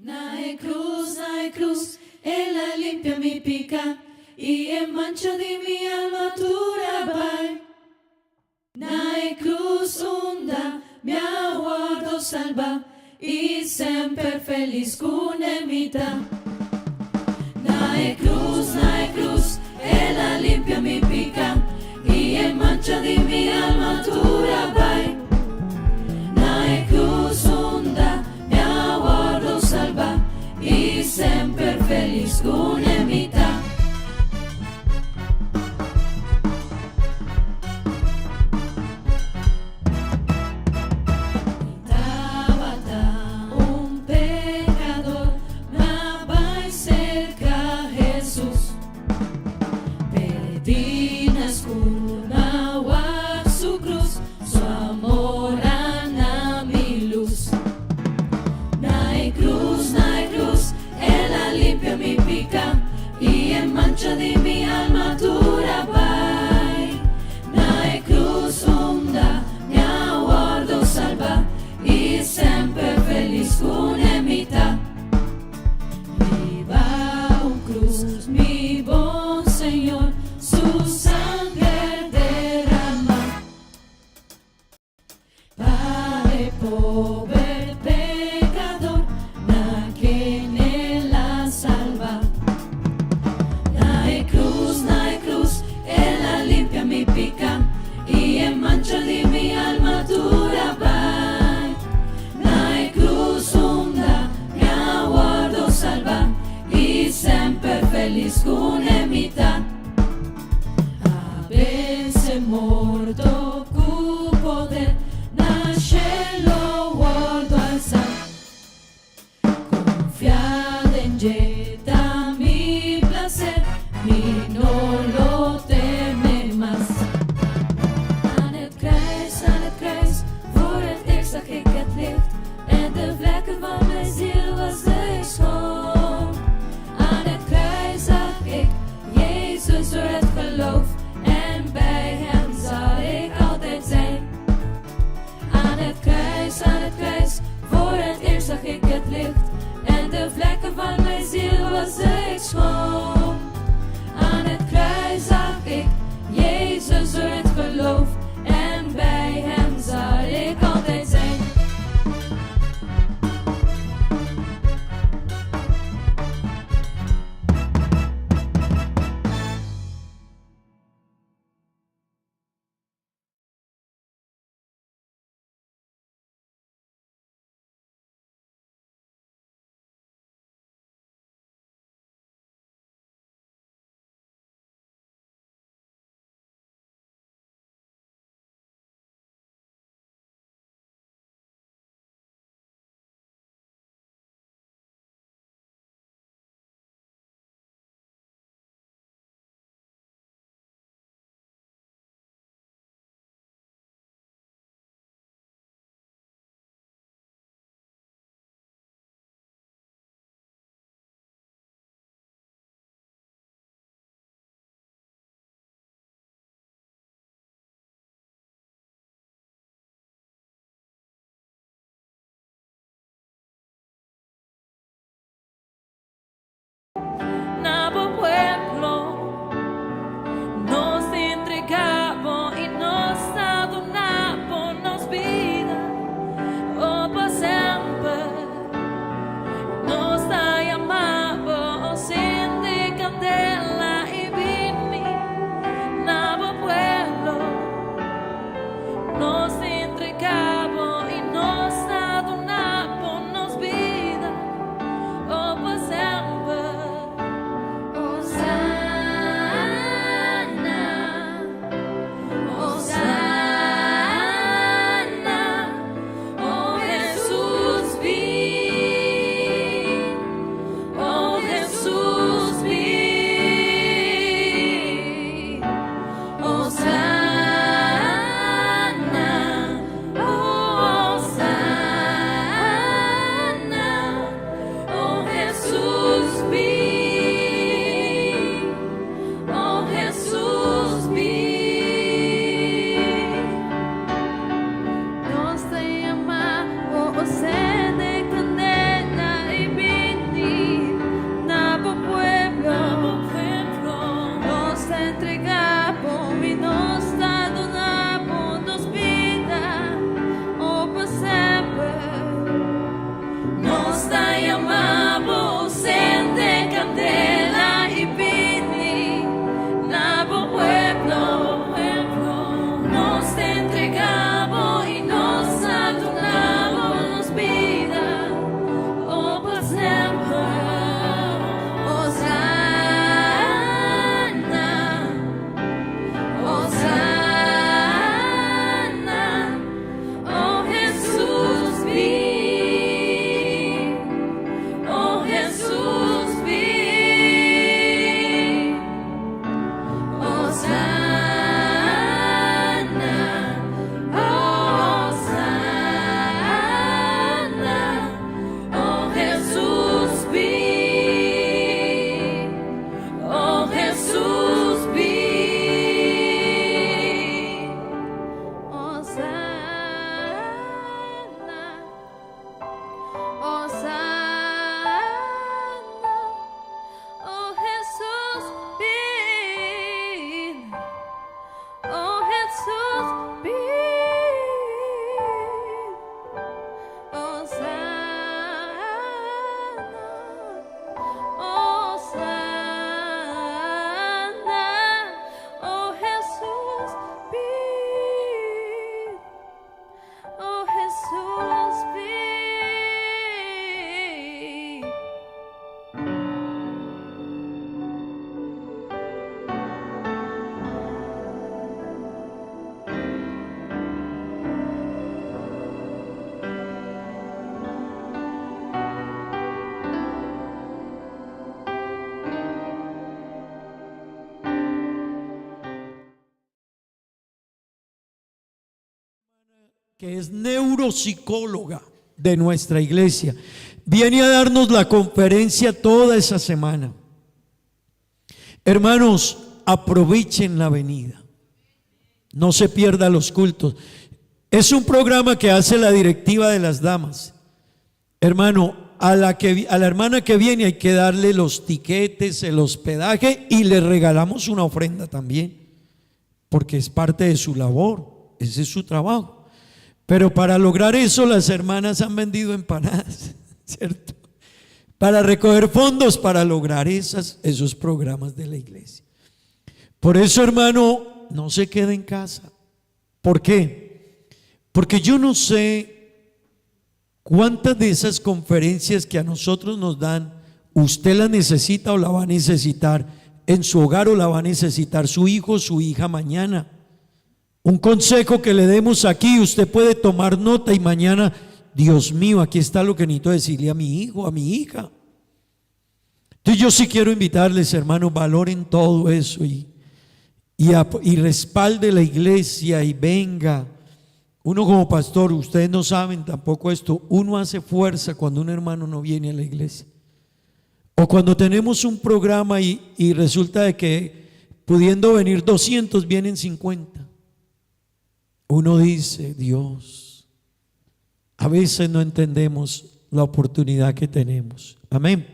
H: No hay cruz, ella limpia mi pica y en mancha de mi alma dura vai. No hay cruz onda, mi aguardo salva y sempre feliz con emita. No hay cruz, ella limpia mi pica y en mancha de mi alma dura vai. No hay cruz onda, mi aguardo salva y sempre feliz con emita. Tabata, un pecador, me vai cerca Jesús. Pedinas curva su cruz, su amor ana mi luz. No hay cruz, ella limpia mi pica y en mancha de mi alma dura vai. No hay cruz onda, mi aguardo salva y sempre feliz con emita. Viva un cruz, mi buen Señor, su sangre derrama. Padre pobre pecador, na quien él la salva. No hay cruz, ella limpia mi pica y en mancha de mi alma dura vai. No hay cruz onda, mi aguardo salva y sempre feliz con emita. A veces morto cu poder, nascelo guardo alzar. Confiad en Jeta mi placer, mi no lo teme más. Aan het kruis, voor het tekst zag ik het licht. En de vlekken van mijn ziel was de schoon. Aan het kruis zag ik
D: que es neuropsicóloga de nuestra iglesia, viene a darnos la conferencia toda esa semana. Hermanos, aprovechen la venida, no se pierdan los cultos. Es un programa que hace la directiva de las damas. Hermano, a la hermana que viene hay que darle los tiquetes, el hospedaje, y le regalamos una ofrenda también, porque es parte de su labor, ese es su trabajo. Pero para lograr eso, las hermanas han vendido empanadas, ¿cierto? Para recoger fondos para lograr esos programas de la iglesia. Por eso, hermano, no se quede en casa. ¿Por qué? Porque yo no sé cuántas de esas conferencias que a nosotros nos dan, usted la necesita o la va a necesitar en su hogar, o la va a necesitar su hijo o su hija mañana. Un consejo que le demos aquí, usted puede tomar nota y mañana, Dios mío, aquí está lo que necesito decirle a mi hijo, a mi hija. Entonces yo sí quiero invitarles, hermanos, valoren todo eso y respalde la iglesia y venga. Uno como pastor, ustedes no saben tampoco esto, uno hace fuerza cuando un hermano no viene a la iglesia. O cuando tenemos un programa y resulta de que pudiendo venir 200 vienen 50. Uno dice, Dios, a veces no entendemos la oportunidad que tenemos. Amén.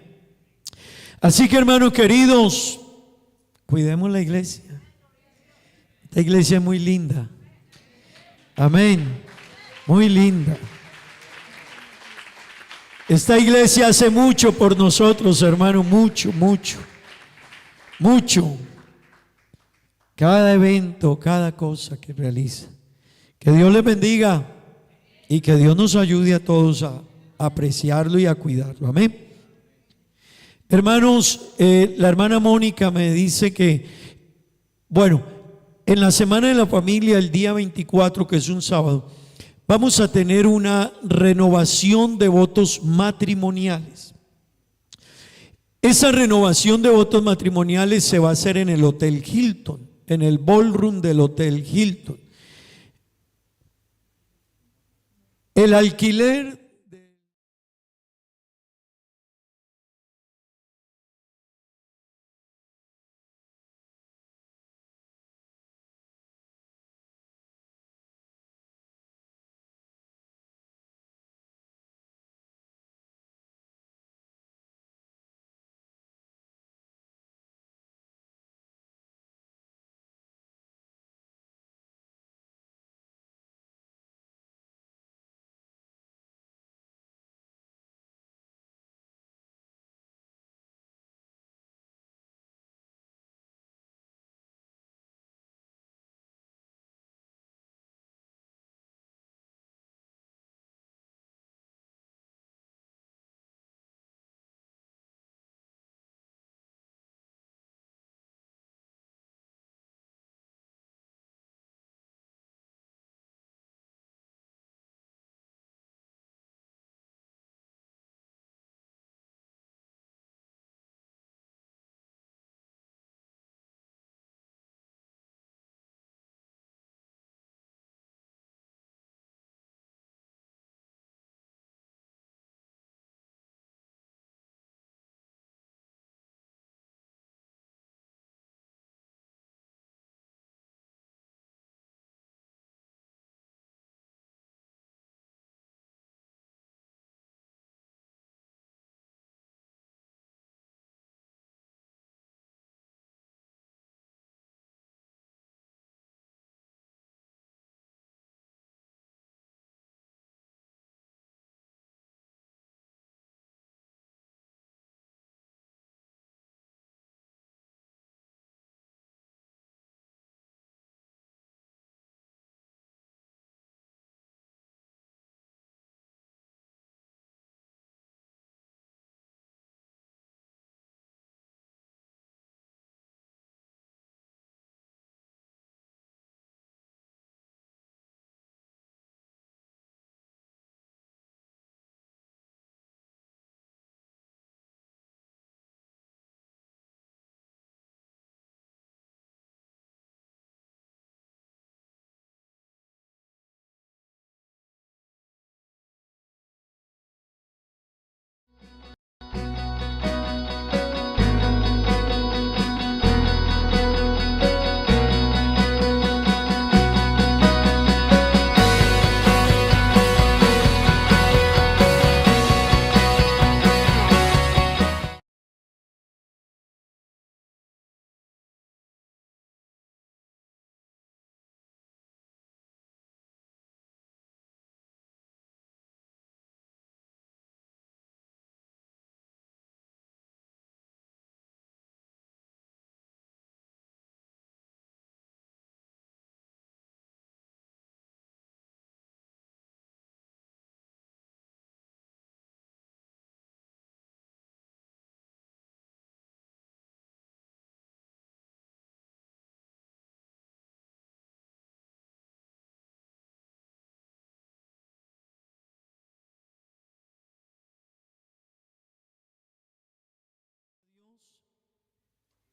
D: Así que, hermanos queridos, cuidemos la iglesia. Esta iglesia es muy linda. Amén. Muy linda. Esta iglesia hace mucho por nosotros, hermano, mucho, mucho, mucho. Cada evento, cada cosa que realiza. Que Dios les bendiga y que Dios nos ayude a todos a apreciarlo y a cuidarlo. Amén. Hermanos, la hermana Mónica me dice que, bueno, en la Semana de la Familia, el día 24, que es un sábado, vamos a tener una renovación de votos matrimoniales. Esa renovación de votos matrimoniales se va a hacer en el Hotel Hilton, en el ballroom del Hotel Hilton. El alquiler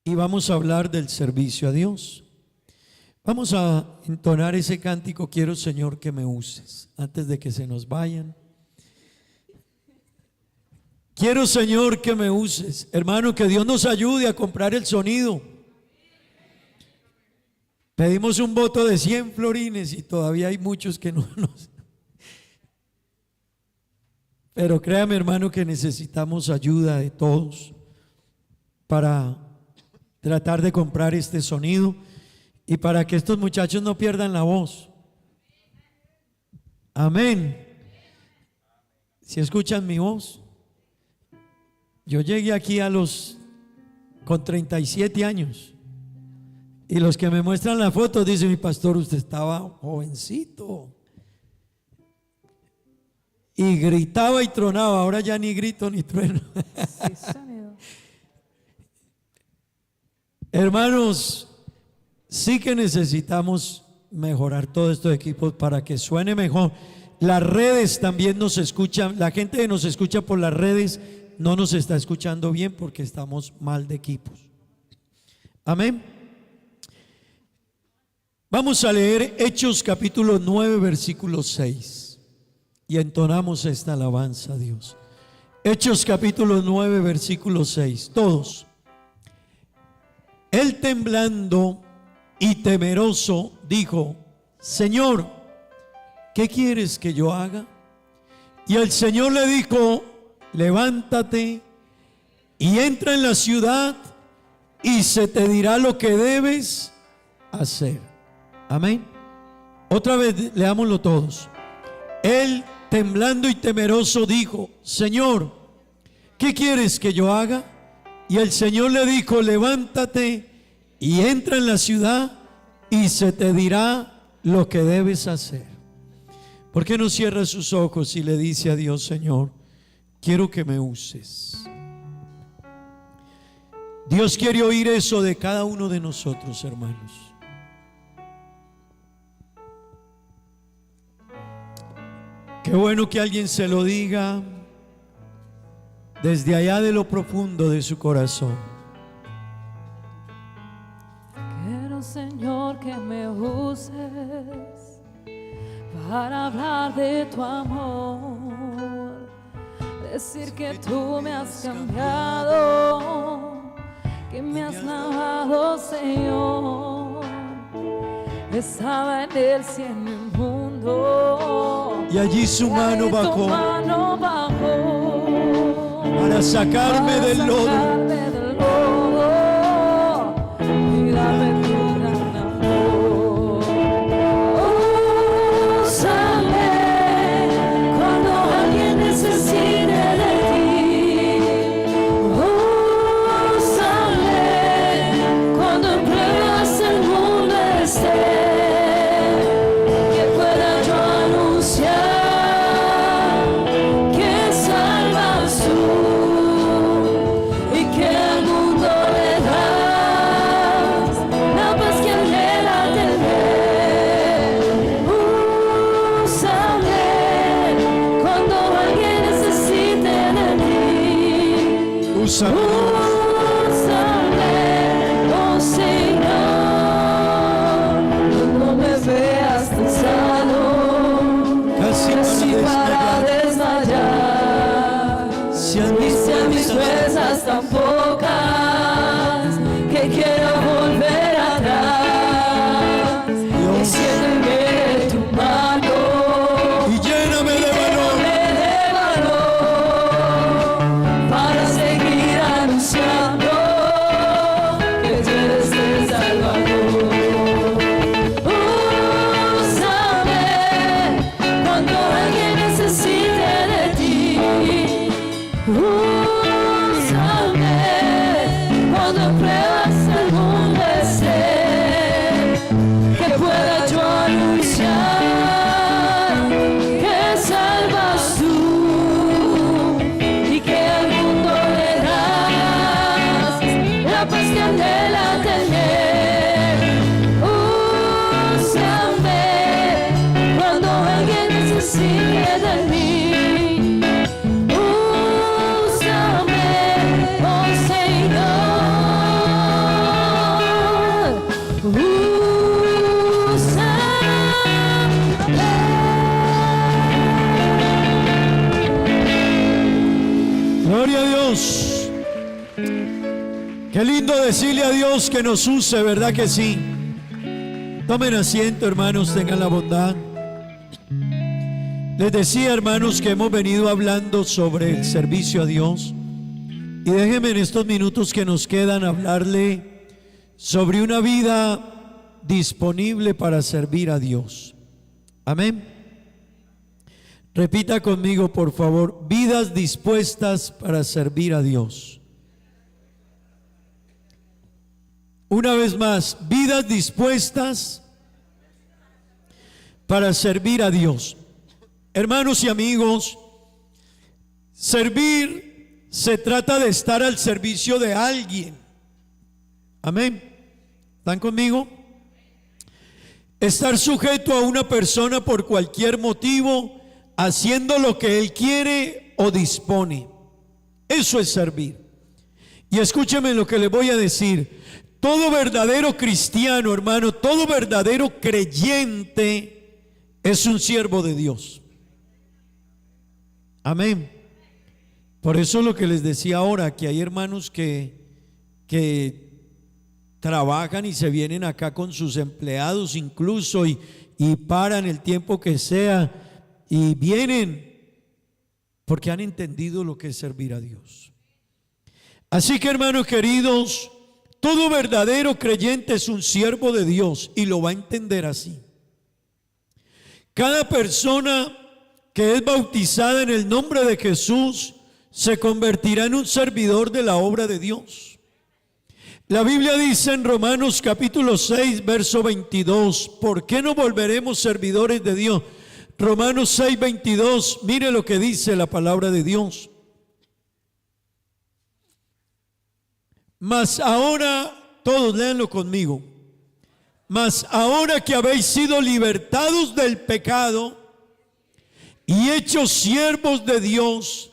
D: y vamos a hablar del servicio a Dios. Vamos a entonar ese cántico, quiero Señor que me uses, antes de que se nos vayan. Quiero Señor que me uses. Hermano, que Dios nos ayude a comprar el sonido. Pedimos un voto de 100 florines y todavía hay muchos que no nos... Pero créame, hermano, que necesitamos ayuda de todos para tratar de comprar este sonido y para que estos muchachos no pierdan la voz. Amén. Si escuchan mi voz, yo llegué aquí con 37 años y los que me muestran la foto dicen: mi pastor, usted estaba jovencito y gritaba y tronaba, ahora ya ni grito ni trueno.
B: Sí, sonido.
D: Hermanos, sí que necesitamos mejorar todos estos equipos para que suene mejor. Las redes también nos escuchan, la gente que nos escucha por las redes no nos está escuchando bien porque estamos mal de equipos. Amén. Vamos a leer Hechos capítulo 9 versículo 6 y entonamos esta alabanza a Dios. Hechos capítulo 9 versículo 6, todos. Él temblando y temeroso dijo: Señor, ¿qué quieres que yo haga? Y el Señor le dijo: levántate y entra en la ciudad y se te dirá lo que debes hacer. Amén. Otra vez leámoslo todos. Él temblando y temeroso dijo: Señor, ¿qué quieres que yo haga? Y el Señor le dijo: levántate y entra en la ciudad y se te dirá lo que debes hacer. ¿Por qué no cierra sus ojos y le dice a Dios: Señor, quiero que me uses? Dios quiere oír eso de cada uno de nosotros, hermanos. Qué bueno que alguien se lo diga desde allá de lo profundo de su corazón.
B: Quiero, Señor, que me uses para hablar de tu amor, decir que tú me has cambiado, que me has lavado, Señor. Estaba en el cielo inmundo
D: y allí su mano bajó para sacarme del lodo
B: y darme tu gran amor. Úsame cuando alguien necesite de ti. Úsame cuando en pruebas el mundo esté.
D: Úsame,
B: oh Señor, no me veas cansado, casi para desmayar. Si a mis fuerzas tan pocas que quiero volver atrás, enciéndeme tu mano
D: y lléname de valor
B: para seguir anunciando que tú eres el Salvador. Úsame cuando alguien necesite de ti. Úsame cuando en pruebas el mundo esté, que pueda yo anunciar que salvas tú y que al mundo le das la paz que anhela tener. Úsame cuando alguien necesite de mí. Úsame, oh Señor.
D: Qué lindo decirle a Dios que nos use, ¿verdad que sí? Tomen asiento, hermanos, tengan la bondad. Les decía, hermanos, que hemos venido hablando sobre el servicio a Dios. Y déjenme en estos minutos que nos quedan hablarle sobre una vida disponible para servir a Dios. Amén. Repita conmigo, por favor, vidas dispuestas para servir a Dios. Una vez más, vidas dispuestas para servir a Dios. Hermanos y amigos, servir se trata de estar al servicio de alguien. Amén. ¿Están conmigo? Estar sujeto a una persona por cualquier motivo, haciendo lo que él quiere o dispone. Eso es servir. Y escúcheme lo que les voy a decir. Todo verdadero cristiano, hermano, todo verdadero creyente es un siervo de Dios. Amén. Por eso lo que les decía ahora, que hay hermanos que trabajan y se vienen acá con sus empleados incluso y paran el tiempo que sea y vienen porque han entendido lo que es servir a Dios. Así que, hermanos queridos, todo verdadero creyente es un siervo de Dios y lo va a entender así. Cada persona que es bautizada en el nombre de Jesús se convertirá en un servidor de la obra de Dios. La Biblia dice en Romanos capítulo 6, verso 22, ¿por qué no volveremos servidores de Dios? Romanos 6, 22, mire lo que dice la palabra de Dios. Mas ahora, todos léanlo conmigo, mas ahora que habéis sido libertados del pecado y hechos siervos de Dios,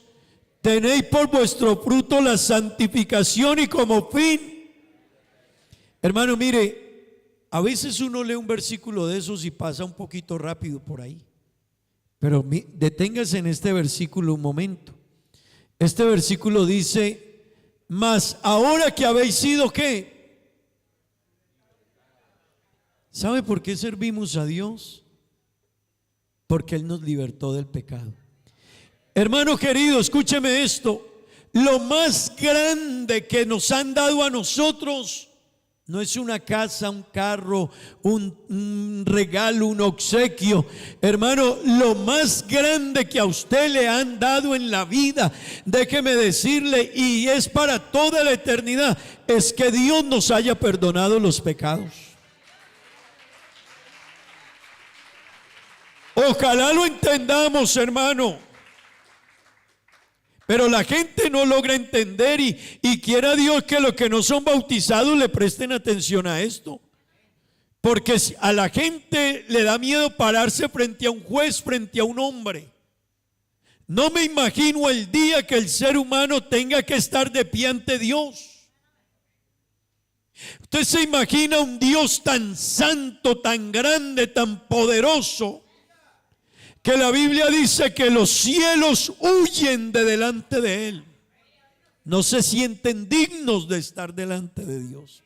D: tenéis por vuestro fruto la santificación y como fin. Hermano, mire, a veces uno lee un versículo de esos y pasa un poquito rápido por ahí, pero deténgase en este versículo un momento. Este versículo dice: mas ahora que habéis sido, ¿qué? ¿Sabe por qué servimos a Dios? Porque Él nos libertó del pecado. Hermano querido, escúcheme esto. Lo más grande que nos han dado a nosotros no es una casa, un carro, un regalo, un obsequio. Hermano, lo más grande que a usted le han dado en la vida, déjeme decirle, y es para toda la eternidad, es que Dios nos haya perdonado los pecados. Ojalá lo entendamos, hermano. Pero la gente no logra entender y quiera Dios que los que no son bautizados le presten atención a esto. Porque a la gente le da miedo pararse frente a un juez, frente a un hombre. No me imagino el día que el ser humano tenga que estar de pie ante Dios. Usted se imagina un Dios tan santo, tan grande, tan poderoso, que la Biblia dice que los cielos huyen de delante de Él. No se sienten dignos de estar delante de Dios.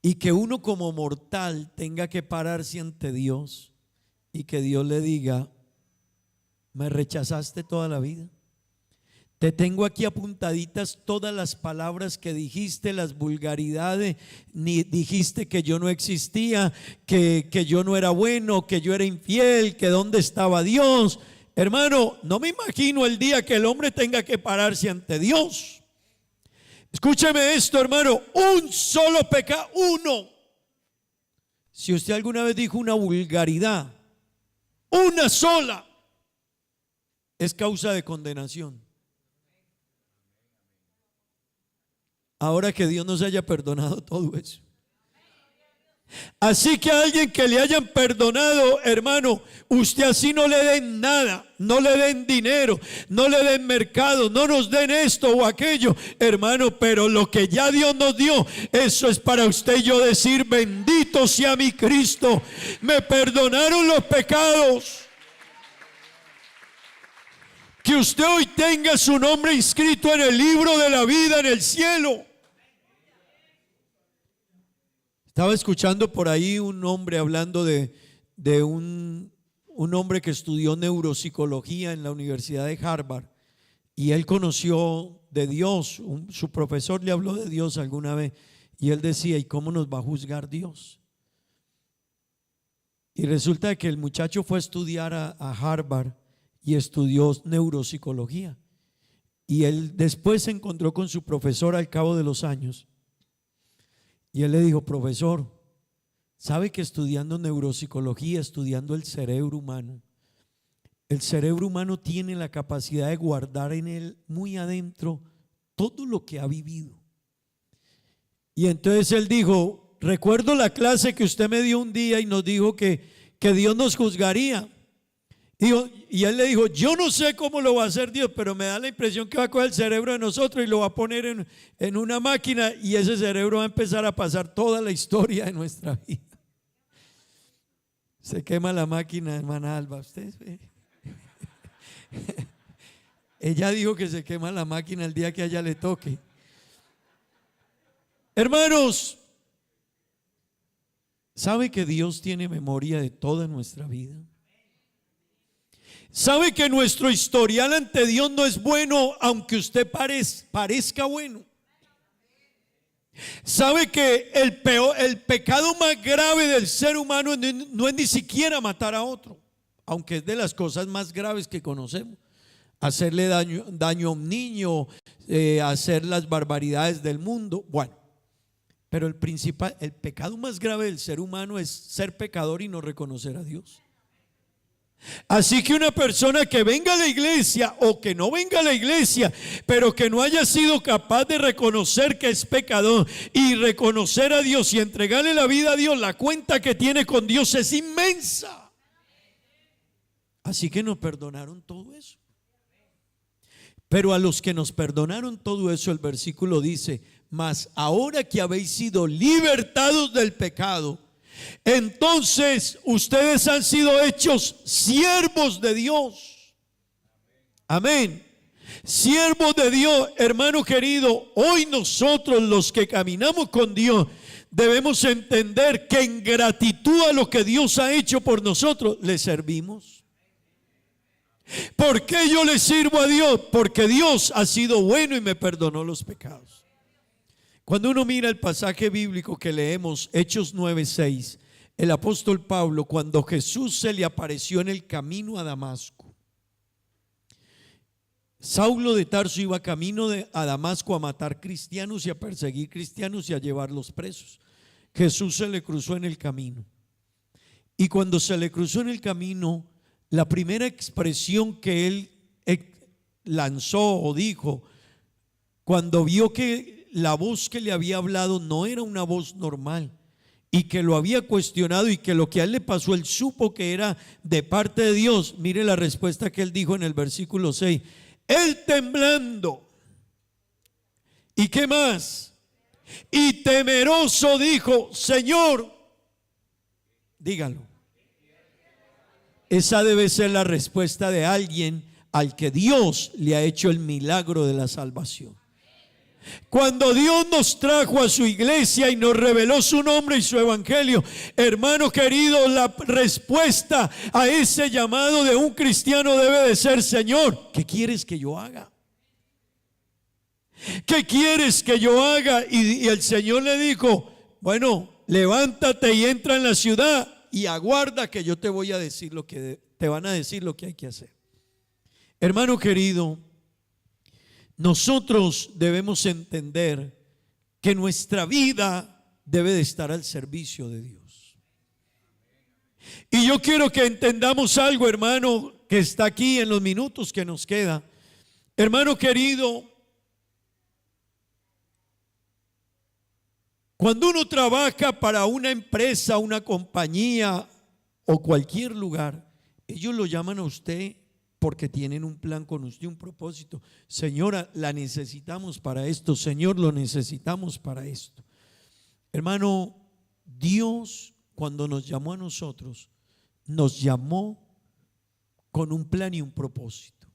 D: Y que uno como mortal tenga que pararse ante Dios y que Dios le diga: me rechazaste toda la vida. Te tengo aquí apuntaditas todas las palabras que dijiste, las vulgaridades, ni dijiste que yo no existía, que yo no era bueno, que yo era infiel, que dónde estaba Dios. Hermano, no me imagino el día que el hombre tenga que pararse ante Dios. Escúcheme esto, hermano, un solo pecado, uno. Si usted alguna vez dijo una vulgaridad, una sola, es causa de condenación. Ahora que Dios nos haya perdonado todo eso. Así que a alguien que le hayan perdonado, hermano, usted así no le den nada, no le den dinero, no le den mercado, no nos den esto o aquello, hermano, pero lo que ya Dios nos dio, eso es para usted y yo decir: bendito sea mi Cristo, me perdonaron los pecados. Que usted hoy tenga su nombre inscrito en el libro de la vida en el cielo. Estaba escuchando por ahí un hombre hablando de un hombre que estudió neuropsicología en la Universidad de Harvard, y él conoció de Dios. Su profesor le habló de Dios alguna vez y él decía: ¿y cómo nos va a juzgar Dios? Y resulta que el muchacho fue a estudiar a Harvard y estudió neuropsicología, y él después se encontró con su profesor al cabo de los años y él le dijo: profesor, ¿sabe que estudiando neuropsicología, estudiando el cerebro humano tiene la capacidad de guardar en él muy adentro todo lo que ha vivido? Y entonces él dijo: recuerdo la clase que usted me dio un día y nos dijo que Dios nos juzgaría. Y él le dijo: yo no sé cómo lo va a hacer Dios, pero me da la impresión que va a coger el cerebro de nosotros y lo va a poner en una máquina, y ese cerebro va a empezar a pasar toda la historia de nuestra vida. Se quema la máquina, hermana Alba. ¿Ustedes ven? Ella dijo que se quema la máquina el día que a ella le toque. Hermanos, ¿sabe que Dios tiene memoria de toda nuestra vida? ¿Sabe que nuestro historial ante Dios no es bueno, aunque usted parezca bueno? ¿Sabe que el pecado más grave del ser humano no es ni siquiera matar a otro, aunque es de las cosas más graves que conocemos? Hacerle daño a un niño, hacer las barbaridades del mundo. Bueno, pero el pecado más grave del ser humano es ser pecador y no reconocer a Dios. Así que una persona que venga a la iglesia o que no venga a la iglesia, pero que no haya sido capaz de reconocer que es pecador y reconocer a Dios y entregarle la vida a Dios, la cuenta que tiene con Dios es inmensa. Así que nos perdonaron todo eso. Pero a los que nos perdonaron todo eso, el versículo dice: mas ahora que habéis sido libertados del pecado, entonces ustedes han sido hechos siervos de Dios. Amén. Siervos de Dios. Hermano querido, hoy nosotros los que caminamos con Dios debemos entender que en gratitud a lo que Dios ha hecho por nosotros, le servimos. ¿Por qué yo le sirvo a Dios? Porque Dios ha sido bueno y me perdonó los pecados. Cuando uno mira el pasaje bíblico que leemos, Hechos 9:6, el apóstol Pablo, cuando Jesús se le apareció en el camino a Damasco, Saulo de Tarso iba camino a Damasco a matar cristianos y a perseguir cristianos y a llevarlos presos. Jesús se le cruzó en el camino, y cuando se le cruzó en el camino, la primera expresión que él lanzó o dijo, cuando vio que la voz que le había hablado no era una voz normal y que lo había cuestionado y que lo que a él le pasó, él supo que era de parte de Dios. Mire la respuesta que él dijo en el versículo 6: él temblando, ¿y qué más? Y temeroso dijo: Señor, dígalo. Esa debe ser la respuesta de alguien al que Dios le ha hecho el milagro de la salvación. Cuando Dios nos trajo a su iglesia y nos reveló su nombre y su evangelio, hermano querido, la respuesta a ese llamado de un cristiano debe de ser: Señor, ¿qué quieres que yo haga? ¿Qué quieres que yo haga? Y el Señor le dijo: bueno, levántate y entra en la ciudad y aguarda que yo te voy a decir lo que te van a decir lo que hay que hacer. Hermano querido, nosotros debemos entender que nuestra vida debe de estar al servicio de Dios. Y yo quiero que entendamos algo, hermano, que está aquí en los minutos que nos queda. Hermano querido, cuando uno trabaja para una empresa, una compañía o cualquier lugar, ellos lo llaman a usted porque tienen un plan con usted, un propósito. Señora, la necesitamos para esto. Señor, lo necesitamos para esto. Hermano, Dios, cuando nos llamó a nosotros, nos llamó con un plan y un propósito.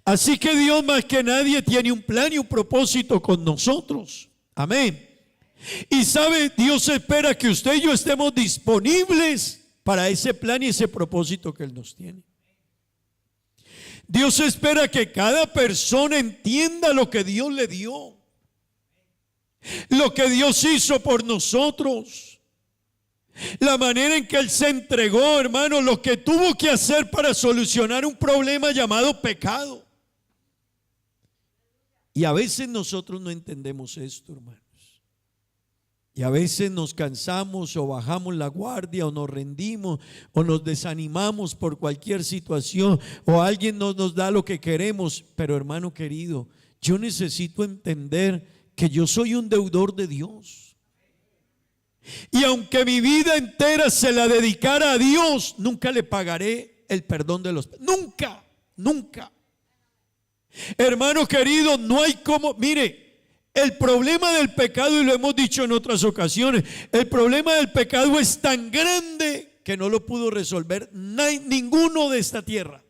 D: Así que Dios más que nadie tiene un plan y un propósito con nosotros. Amén. Y sabe, Dios espera que usted y yo estemos disponibles para ese plan y ese propósito que Él nos tiene. Dios espera que cada persona entienda lo que Dios le dio, lo que Dios hizo por nosotros, la manera en que Él se entregó, hermano, lo que tuvo que hacer para solucionar un problema llamado pecado. Y a veces nosotros no entendemos esto, hermanos. Y a veces nos cansamos o bajamos la guardia o nos rendimos o nos desanimamos por cualquier situación o alguien no nos da lo que queremos. Pero hermano querido, yo necesito entender que yo soy un deudor de Dios. Y aunque mi vida entera se la dedicara a Dios, nunca le pagaré el perdón de los pecados. Nunca, nunca. Hermano querido, no hay como, mire, el problema del pecado, y lo hemos dicho en otras ocasiones, el problema del pecado es tan grande que no lo pudo resolver ninguno de esta tierra.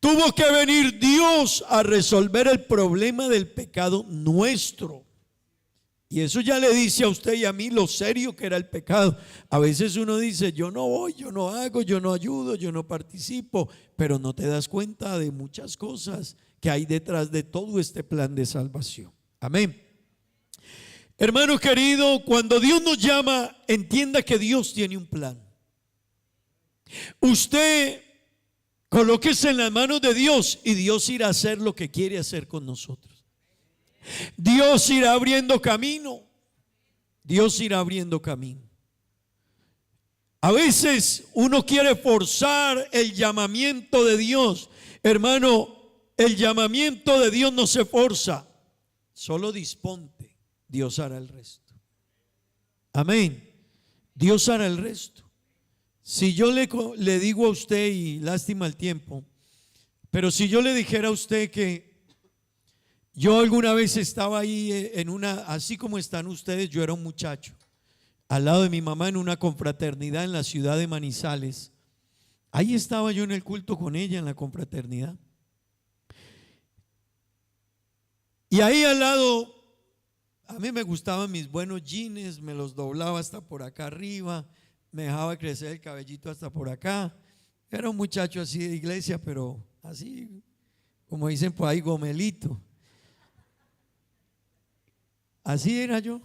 D: Tuvo que venir Dios a resolver el problema del pecado nuestro. Y eso ya le dice a usted y a mí lo serio que era el pecado. A veces uno dice, yo no voy, yo no hago, yo no ayudo, yo no participo, pero no te das cuenta de muchas cosas que hay detrás de todo este plan de salvación. Amén. Hermano querido, cuando Dios nos llama, entienda que Dios tiene un plan. Usted colóquese en las manos de Dios y Dios irá a hacer lo que quiere hacer con nosotros. Dios irá abriendo camino. Dios irá abriendo camino. A veces uno quiere forzar el llamamiento de Dios. Hermano, el llamamiento de Dios no se forza, solo disponte, Dios hará el resto. Amén. Dios hará el resto. Si yo le digo a usted, y lástima el tiempo, pero si yo le dijera a usted que yo alguna vez estaba ahí en una, así como están ustedes, yo era un muchacho, al lado de mi mamá en una confraternidad en la ciudad de Manizales. Ahí estaba yo en el culto con ella en la confraternidad. Y ahí al lado, a mí me gustaban mis buenos jeans, me los doblaba hasta por acá arriba, me dejaba crecer el cabellito hasta por acá. Era un muchacho así de iglesia, pero así, como dicen por ahí, gomelito. Así era yo.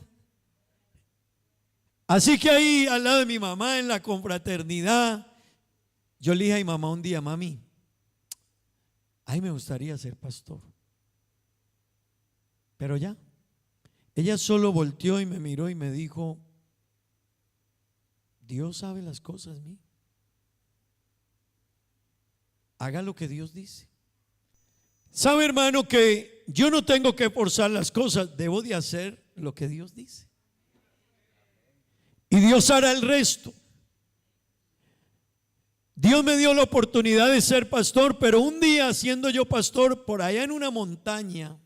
D: Así que ahí al lado de mi mamá en la confraternidad, yo le dije a mi mamá un día, mami, ay, me gustaría ser pastor. Pero ya, ella solo volteó y me miró y me dijo, Dios sabe las cosas, mí. Haga lo que Dios dice. Sabe, hermano, que yo no tengo que forzar las cosas, debo de hacer lo que Dios dice. Y Dios hará el resto. Dios me dio la oportunidad de ser pastor, pero un día siendo yo pastor por allá en una montaña,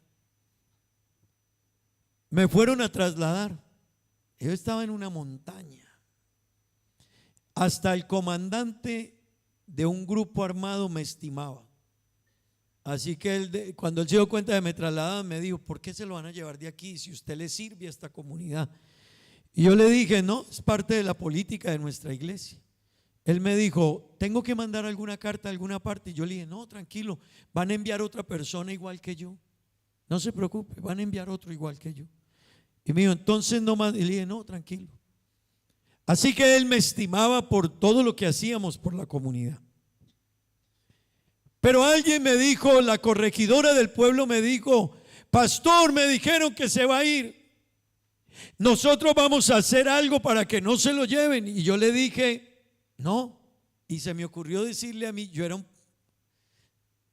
D: me fueron a trasladar. Yo estaba en una montaña. Hasta el comandante de un grupo armado me estimaba. Así que cuando él se dio cuenta de que me trasladaban, me dijo, ¿por qué se lo van a llevar de aquí si usted le sirve a esta comunidad? Y yo le dije, no, es parte de la política de nuestra iglesia. Él me dijo, ¿tengo que mandar alguna carta a alguna parte? Y yo le dije, no, tranquilo, van a enviar otra persona igual que yo. No se preocupe, van a enviar otro igual que yo. Y me dijo, entonces no más. Y le dije, no, tranquilo. Así que él me estimaba por todo lo que hacíamos por la comunidad. Pero alguien me dijo, la corregidora del pueblo me dijo, pastor, me dijeron que se va a ir. Nosotros vamos a hacer algo para que no se lo lleven. Y yo le dije, no. Y se me ocurrió decirle a mí, yo era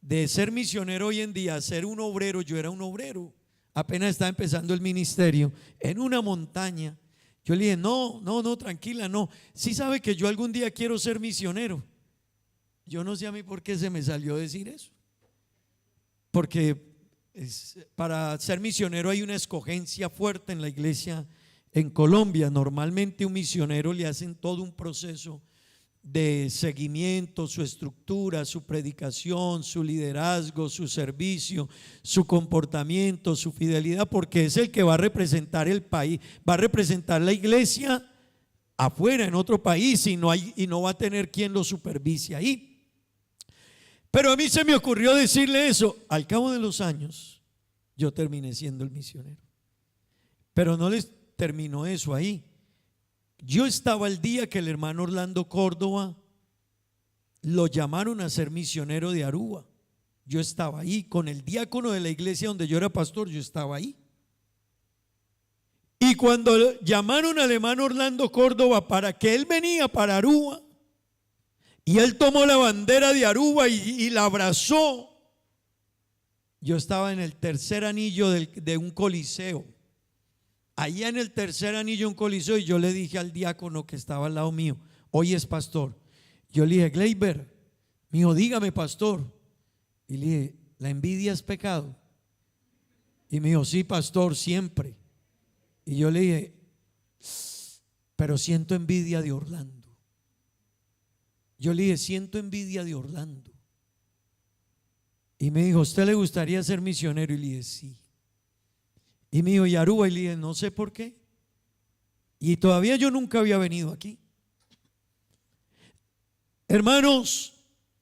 D: de ser misionero hoy en día a ser un obrero, yo era un obrero. Apenas estaba empezando el ministerio en una montaña. Yo le dije, no, tranquila, no. Sí sabe que yo algún día quiero ser misionero. Yo no sé a mí por qué se me salió decir eso. Porque para ser misionero hay una escogencia fuerte en la iglesia en Colombia. Normalmente un misionero le hacen todo un proceso de seguimiento, su estructura, su predicación, su liderazgo, su servicio, su comportamiento, su fidelidad, porque es el que va a representar el país, va a representar la iglesia afuera, en otro país, y no va a tener quien lo supervise ahí. Pero a mí se me ocurrió decirle eso. Al cabo de los años, yo terminé siendo el misionero. Pero no les terminó eso ahí. Yo estaba el día que el hermano Orlando Córdoba lo llamaron a ser misionero de Aruba. Yo estaba ahí con el diácono de la iglesia donde yo era pastor, yo estaba ahí. Y cuando llamaron al hermano Orlando Córdoba para que él venía para Aruba, y él tomó la bandera de Aruba y la abrazó, yo estaba en el tercer anillo de un coliseo. Allá en el tercer anillo un coliseo, y yo le dije al diácono que estaba al lado mío, hoy es pastor. Yo le dije, Gleyber, me dijo, dígame, pastor. Y le dije, ¿la envidia es pecado? Y me dijo, sí, pastor, siempre. Y yo le dije, pero siento envidia de Orlando. Yo le dije, siento envidia de Orlando. Y me dijo, ¿usted le gustaría ser misionero? Y le dije, sí. Y me dijo, ¿y Aruba? Y le dije, no sé por qué. Y todavía yo nunca había venido aquí. Hermanos,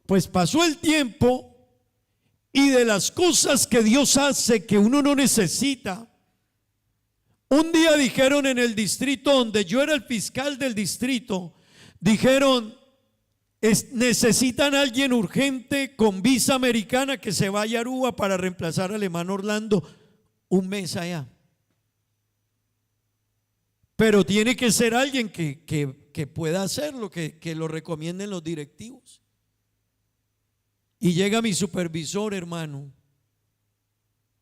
D: pues pasó el tiempo, y de las cosas que Dios hace que uno no necesita, un día dijeron en el distrito donde yo era el fiscal del distrito, dijeron, necesitan a alguien urgente con visa americana que se vaya a Aruba para reemplazar al hermano Orlando un mes allá. Pero tiene que ser alguien que pueda hacerlo, que lo recomienden los directivos. Y llega mi supervisor, hermano.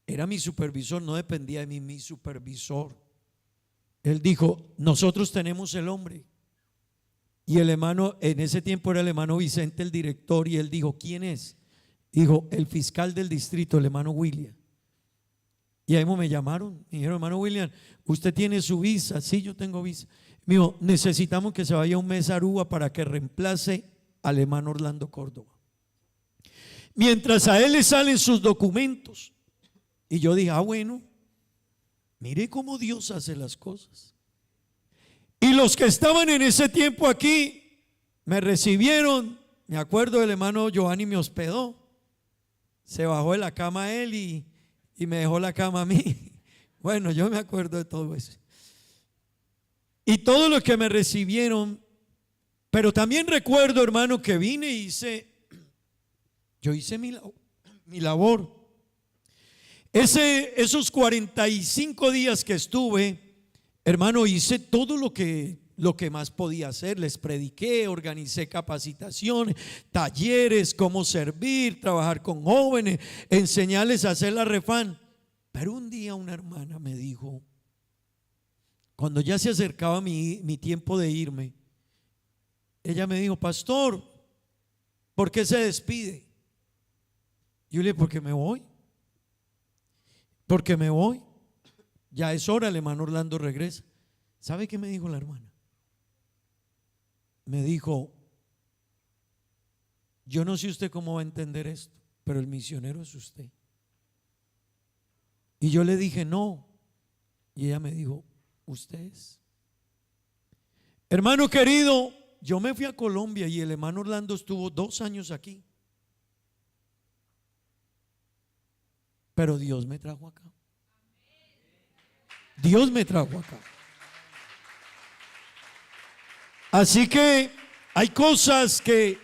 D: Era mi supervisor, no dependía de mí, mi supervisor. Él dijo, nosotros tenemos el hombre. Y el hermano, en ese tiempo era el hermano Vicente el director, y él dijo, ¿quién es? Dijo, el fiscal del distrito, el hermano William. Y ahí me llamaron, me dijeron, hermano William, ¿usted tiene su visa? Sí, yo tengo visa. Me dijo, necesitamos que se vaya un mes a Aruba para que reemplace al hermano Orlando Córdoba. Mientras a él le salen sus documentos. Y yo dije, bueno, mire cómo Dios hace las cosas. Y los que estaban en ese tiempo aquí me recibieron. Me acuerdo, el hermano Giovanni me hospedó. Se bajó de la cama él y me dejó la cama a mí. Bueno, yo me acuerdo de todo eso. Y todos los que me recibieron. Pero también recuerdo, hermano, que vine y yo hice mi labor. Esos 45 días que estuve, hermano, hice todo lo que más podía hacer. Les prediqué, organicé capacitaciones, talleres, cómo servir, trabajar con jóvenes, enseñarles a hacer la refán. Pero un día una hermana me dijo, cuando ya se acercaba mi tiempo de irme, ella me dijo, pastor, ¿por qué se despide? Yo le dije, porque me voy. Porque me voy. Ya es hora, el hermano Orlando regresa. ¿Sabe qué me dijo la hermana? Me dijo, yo no sé usted cómo va a entender esto, pero el misionero es usted. Y yo le dije, no. Y ella me dijo, usted es. Hermano querido, yo me fui a Colombia y el hermano Orlando estuvo 2 años aquí. Pero Dios me trajo acá. Dios me trajo acá. Así que hay cosas que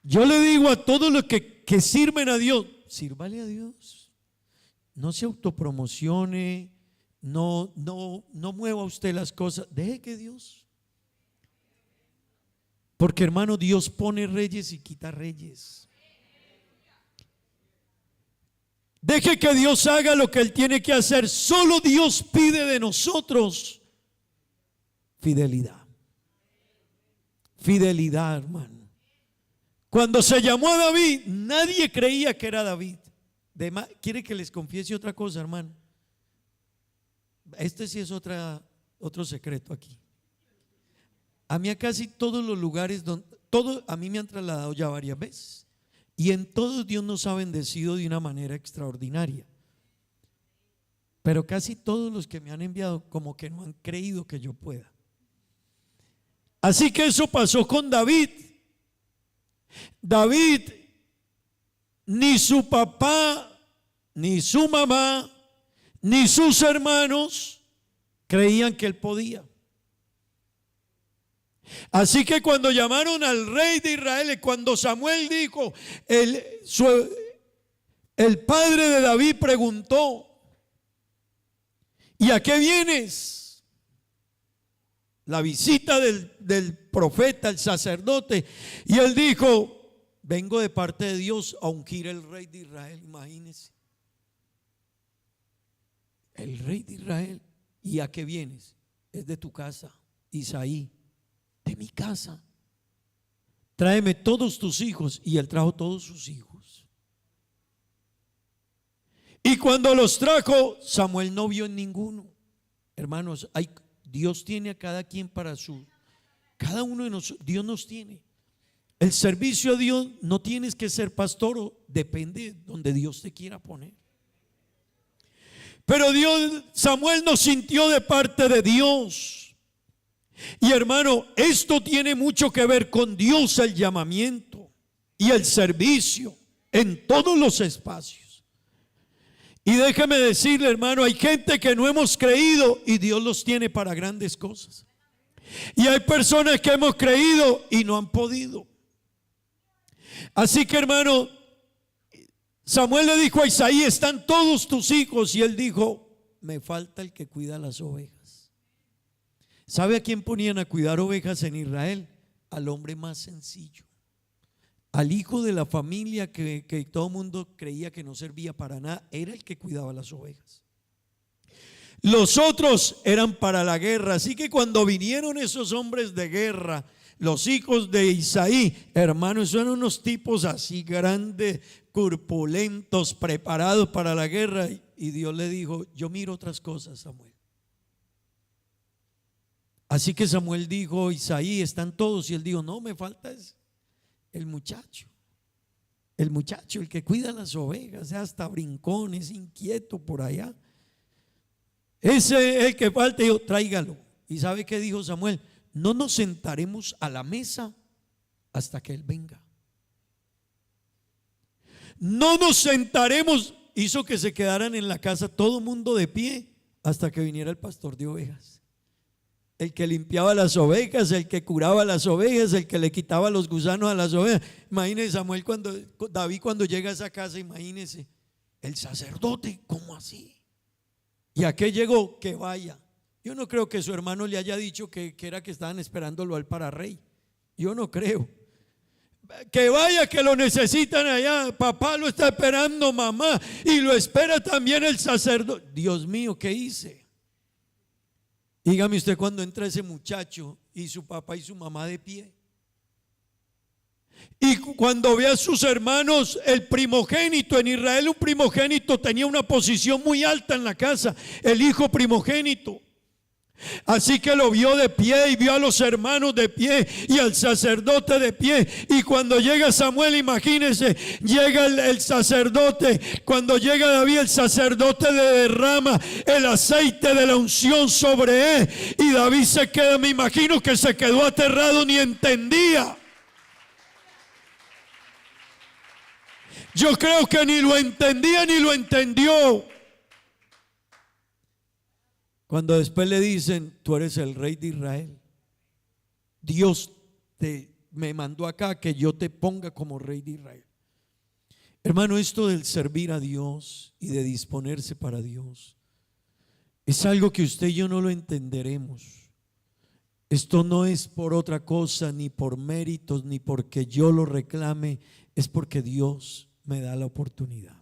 D: yo le digo a todos los que sirven a Dios, sírvale a Dios. No se autopromocione, no mueva usted las cosas, deje que Dios. Porque hermano, Dios pone reyes y quita reyes. Deje que Dios haga lo que Él tiene que hacer. Solo Dios pide de nosotros fidelidad. Fidelidad, hermano. Cuando se llamó a David, nadie creía que era David. ¿Quiere que les confiese otra cosa, hermano? Este sí es otro secreto aquí. a mí a casi todos los lugares donde, a mí me han trasladado ya varias veces. Y en todos Dios nos ha bendecido de una manera extraordinaria. Pero casi todos los que me han enviado como que no han creído que yo pueda. Así que eso pasó con David. David, ni su papá, ni su mamá, ni sus hermanos creían que él podía. Así que cuando llamaron al rey de Israel, cuando Samuel dijo, el padre de David preguntó: ¿y a qué vienes? La visita del profeta, el sacerdote. Y él dijo: vengo de parte de Dios a ungir el rey de Israel. Imagínense, el rey de Israel. ¿Y a qué vienes? Es de tu casa, Isaí, de mi casa. Tráeme todos tus hijos. Y él trajo todos sus hijos. Y cuando los trajo, Samuel no vio en ninguno. Hermanos, Dios tiene a cada quien para cada uno de nosotros, Dios nos tiene. El servicio a Dios no tienes que ser pastor, depende de donde Dios te quiera poner. Pero Samuel nos sintió de parte de Dios. Y hermano, esto tiene mucho que ver con Dios, el llamamiento y el servicio en todos los espacios. Y déjeme decirle, hermano, hay gente que no hemos creído y Dios los tiene para grandes cosas. Y hay personas que hemos creído y no han podido. Así que, hermano, Samuel le dijo a Isaí: están todos tus hijos. Y él dijo: me falta el que cuida las ovejas. ¿Sabe a quién ponían a cuidar ovejas en Israel? Al hombre más sencillo, al hijo de la familia que todo el mundo creía que no servía para nada. Era el que cuidaba las ovejas. Los otros eran para la guerra. Así que cuando vinieron esos hombres de guerra, los hijos de Isaí, hermanos, eran unos tipos así grandes, corpulentos, preparados para la guerra. Y Dios le dijo: yo miro otras cosas, Samuel. Así que Samuel dijo: Isaí, están todos. Y él dijo: no, me falta el muchacho, el que cuida las ovejas, hasta brincón, es inquieto por allá. Ese es el que falta. Y yo: tráigalo. ¿Y sabe qué dijo Samuel? No nos sentaremos a la mesa hasta que él venga. No nos sentaremos. Hizo que se quedaran en la casa todo mundo de pie hasta que viniera el pastor de ovejas, el que limpiaba las ovejas, el que curaba las ovejas, el que le quitaba los gusanos a las ovejas. Imagínese David cuando llega a esa casa, imagínese el sacerdote, ¿cómo así? ¿Y a qué llegó? Que vaya. Yo no creo que su hermano le haya dicho que era que estaban esperándolo al para rey. Yo no creo. Que vaya, que lo necesitan allá. Papá lo está esperando, mamá, y lo espera también el sacerdote. Dios mío, ¿qué hice? Dígame usted, cuando entra ese muchacho y su papá y su mamá de pie, y cuando ve a sus hermanos, el primogénito en Israel, un primogénito tenía una posición muy alta en la casa, el hijo primogénito. Así que lo vio de pie y vio a los hermanos de pie y al sacerdote de pie. Y cuando llega Samuel, imagínense, llega el sacerdote. Cuando llega David, el sacerdote le derrama el aceite de la unción sobre él. Y David se queda, me imagino que se quedó aterrado, ni entendía. Yo creo que ni lo entendía ni lo entendió. Cuando después le dicen: tú eres el rey de Israel, Dios me mandó acá que yo te ponga como rey de Israel. Hermano, esto del servir a Dios y de disponerse para Dios es algo que usted y yo no lo entenderemos. Esto no es por otra cosa, ni por méritos, ni porque yo lo reclame, es porque Dios me da la oportunidad.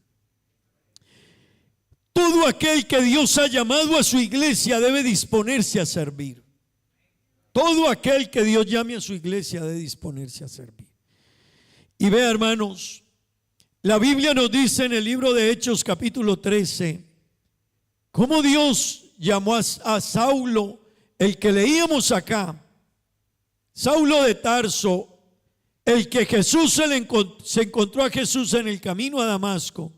D: Todo aquel que Dios ha llamado a su iglesia debe disponerse a servir. Todo aquel que Dios llame a su iglesia debe disponerse a servir. Y vea, hermanos, la Biblia nos dice en el libro de Hechos capítulo 13 cómo Dios llamó a Saulo, el que leíamos acá, Saulo de Tarso, el que Jesús se encontró a Jesús en el camino a Damasco,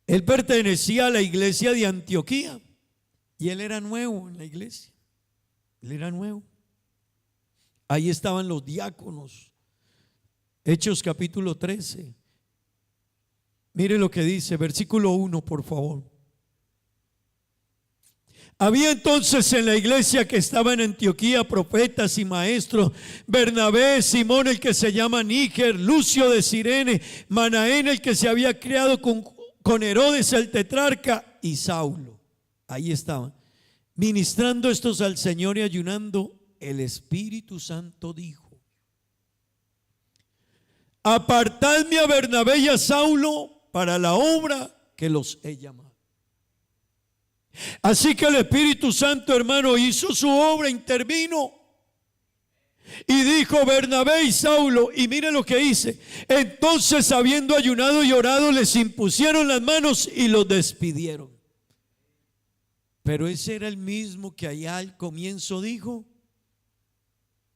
D: él pertenecía a la iglesia de Antioquía y él era nuevo en la iglesia. Él era nuevo. Ahí estaban los diáconos. Hechos capítulo 13. Mire lo que dice, versículo 1, por favor. Había entonces en la iglesia que estaba en Antioquía profetas y maestros: Bernabé, Simón el que se llama Níger, Lucio de Cirene, Manaén el que se había criado con Herodes el tetrarca, y Saulo. Ahí estaban, ministrando estos al Señor y ayunando. El Espíritu Santo dijo: apartadme a Bernabé y a Saulo para la obra que los he llamado. Así que el Espíritu Santo, hermano, hizo su obra, intervino y dijo: Bernabé y Saulo, y mire lo que dice: entonces, habiendo ayunado y orado, les impusieron las manos y los despidieron. Pero ese era el mismo que allá al comienzo dijo.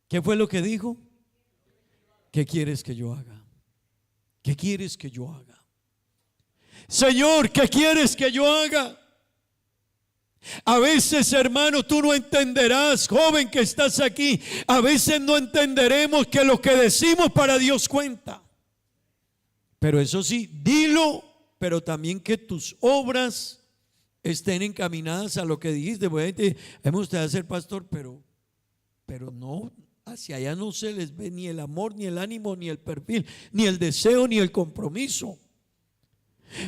D: ¿Qué fue lo que dijo? ¿Qué quieres que yo haga? ¿Qué quieres que yo haga? Señor, ¿qué quieres que yo haga? A veces, hermano, tú no entenderás, joven que estás aquí, a veces no entenderemos que lo que decimos para Dios cuenta. Pero eso sí, dilo, pero también que tus obras estén encaminadas a lo que dijiste. Bueno, a mí me gustaría ser pastor, pero no, hacia allá no se les ve ni el amor, ni el ánimo, ni el perfil, ni el deseo, ni el compromiso.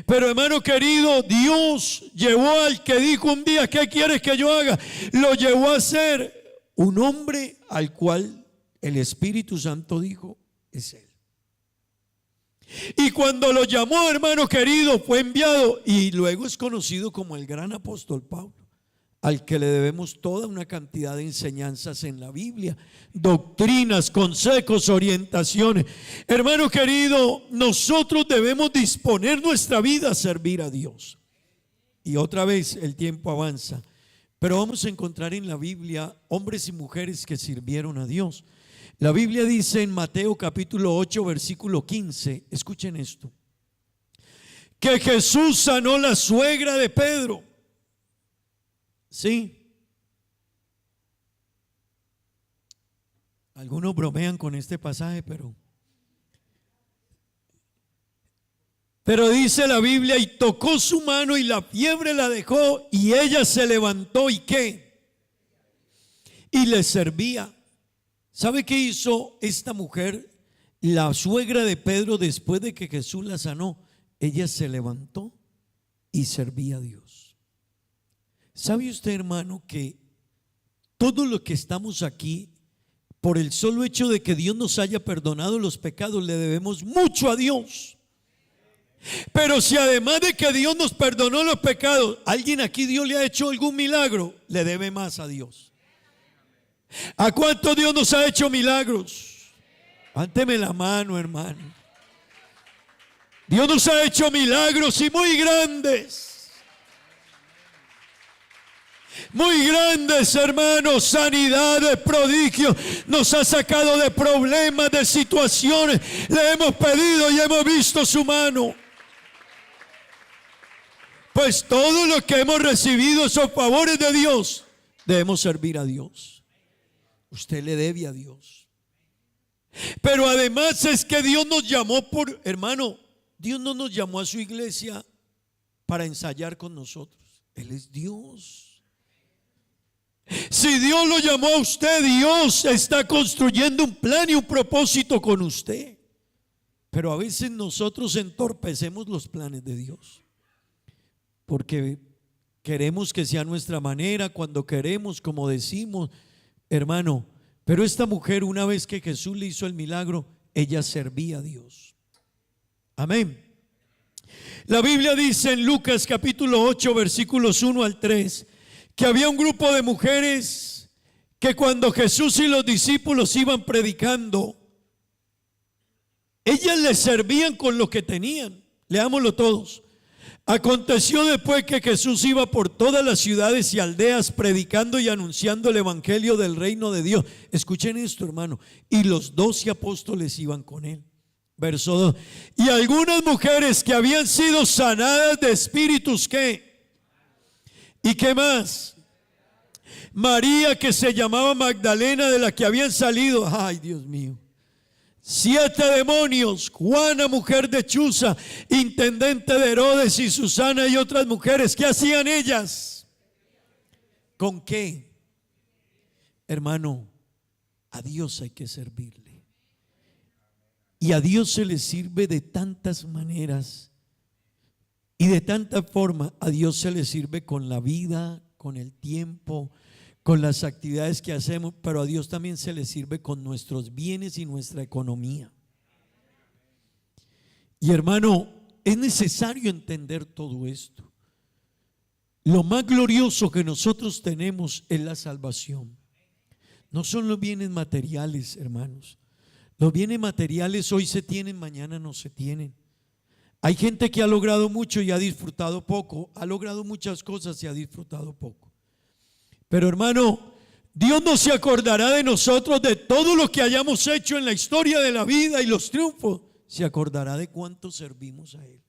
D: Pero hermano querido, Dios llevó al que dijo un día: ¿qué quieres que yo haga? Lo llevó a ser un hombre al cual el Espíritu Santo dijo: es él. Y cuando lo llamó, hermano querido, fue enviado y luego es conocido como el gran apóstol Pablo, al que le debemos toda una cantidad de enseñanzas en la Biblia, doctrinas, consejos, orientaciones. Hermano querido, nosotros debemos disponer nuestra vida a servir a Dios. Y otra vez el tiempo avanza, pero vamos a encontrar en la Biblia hombres y mujeres que sirvieron a Dios. La Biblia dice en Mateo capítulo 8 versículo 15, escuchen esto, que Jesús sanó la suegra de Pedro. Sí. Algunos bromean con este pasaje, pero dice la Biblia: y tocó su mano y la fiebre la dejó y ella se levantó. ¿Y qué? Y le servía. ¿Sabe qué hizo esta mujer, la suegra de Pedro, después de que Jesús la sanó? Ella se levantó y servía a Dios. ¿Sabe usted, hermano, que todo lo que estamos aquí, por el solo hecho de que Dios nos haya perdonado los pecados, le debemos mucho a Dios? Pero si además de que Dios nos perdonó los pecados, alguien aquí Dios le ha hecho algún milagro, le debe más a Dios. ¿A cuánto Dios nos ha hecho milagros? Levánteme la mano, hermano. Dios nos ha hecho milagros y muy grandes. Muy grandes, hermanos, sanidades, prodigios. Nos ha sacado de problemas, de situaciones. Le hemos pedido y hemos visto su mano. Pues todo lo que hemos recibido son favores de Dios. Debemos servir a Dios. Usted le debe a Dios. Pero además es que Dios nos llamó hermano, Dios no nos llamó a su iglesia para ensayar con nosotros. Él es Dios. Si Dios lo llamó a usted, Dios está construyendo un plan y un propósito con usted. Pero a veces nosotros entorpecemos los planes de Dios, porque queremos que sea nuestra manera, cuando queremos, como decimos, hermano. Pero esta mujer, una vez que Jesús le hizo el milagro, ella servía a Dios. Amén. La Biblia dice en Lucas capítulo 8 versículos 1 al 3 que había un grupo de mujeres que cuando Jesús y los discípulos iban predicando, ellas les servían con lo que tenían. Leámoslo todos. Aconteció después que Jesús iba por todas las ciudades y aldeas predicando y anunciando el evangelio del reino de Dios. Escuchen esto, hermano. Y los 12 apóstoles iban con él. Verso 2. Y algunas mujeres que habían sido sanadas de espíritus, ¿qué? ¿Y qué más? María, que se llamaba Magdalena, de la que habían salido, ay Dios mío, 7 demonios. Juana, mujer de Chuza, intendente de Herodes, y Susana y otras mujeres. ¿Qué hacían ellas? ¿Con qué? Hermano, a Dios hay que servirle. Y a Dios se le sirve de tantas maneras y de tanta forma. A Dios se le sirve con la vida, con el tiempo, con las actividades que hacemos, pero a Dios también se le sirve con nuestros bienes y nuestra economía. Y hermano, es necesario entender todo esto. Lo más glorioso que nosotros tenemos es la salvación. No son los bienes materiales, hermanos. Los bienes materiales hoy se tienen, mañana no se tienen. Hay gente que ha logrado mucho y ha disfrutado poco, ha logrado muchas cosas y ha disfrutado poco. Pero hermano, Dios no se acordará de nosotros de todo lo que hayamos hecho en la historia de la vida y los triunfos. Se acordará de cuánto servimos a Él.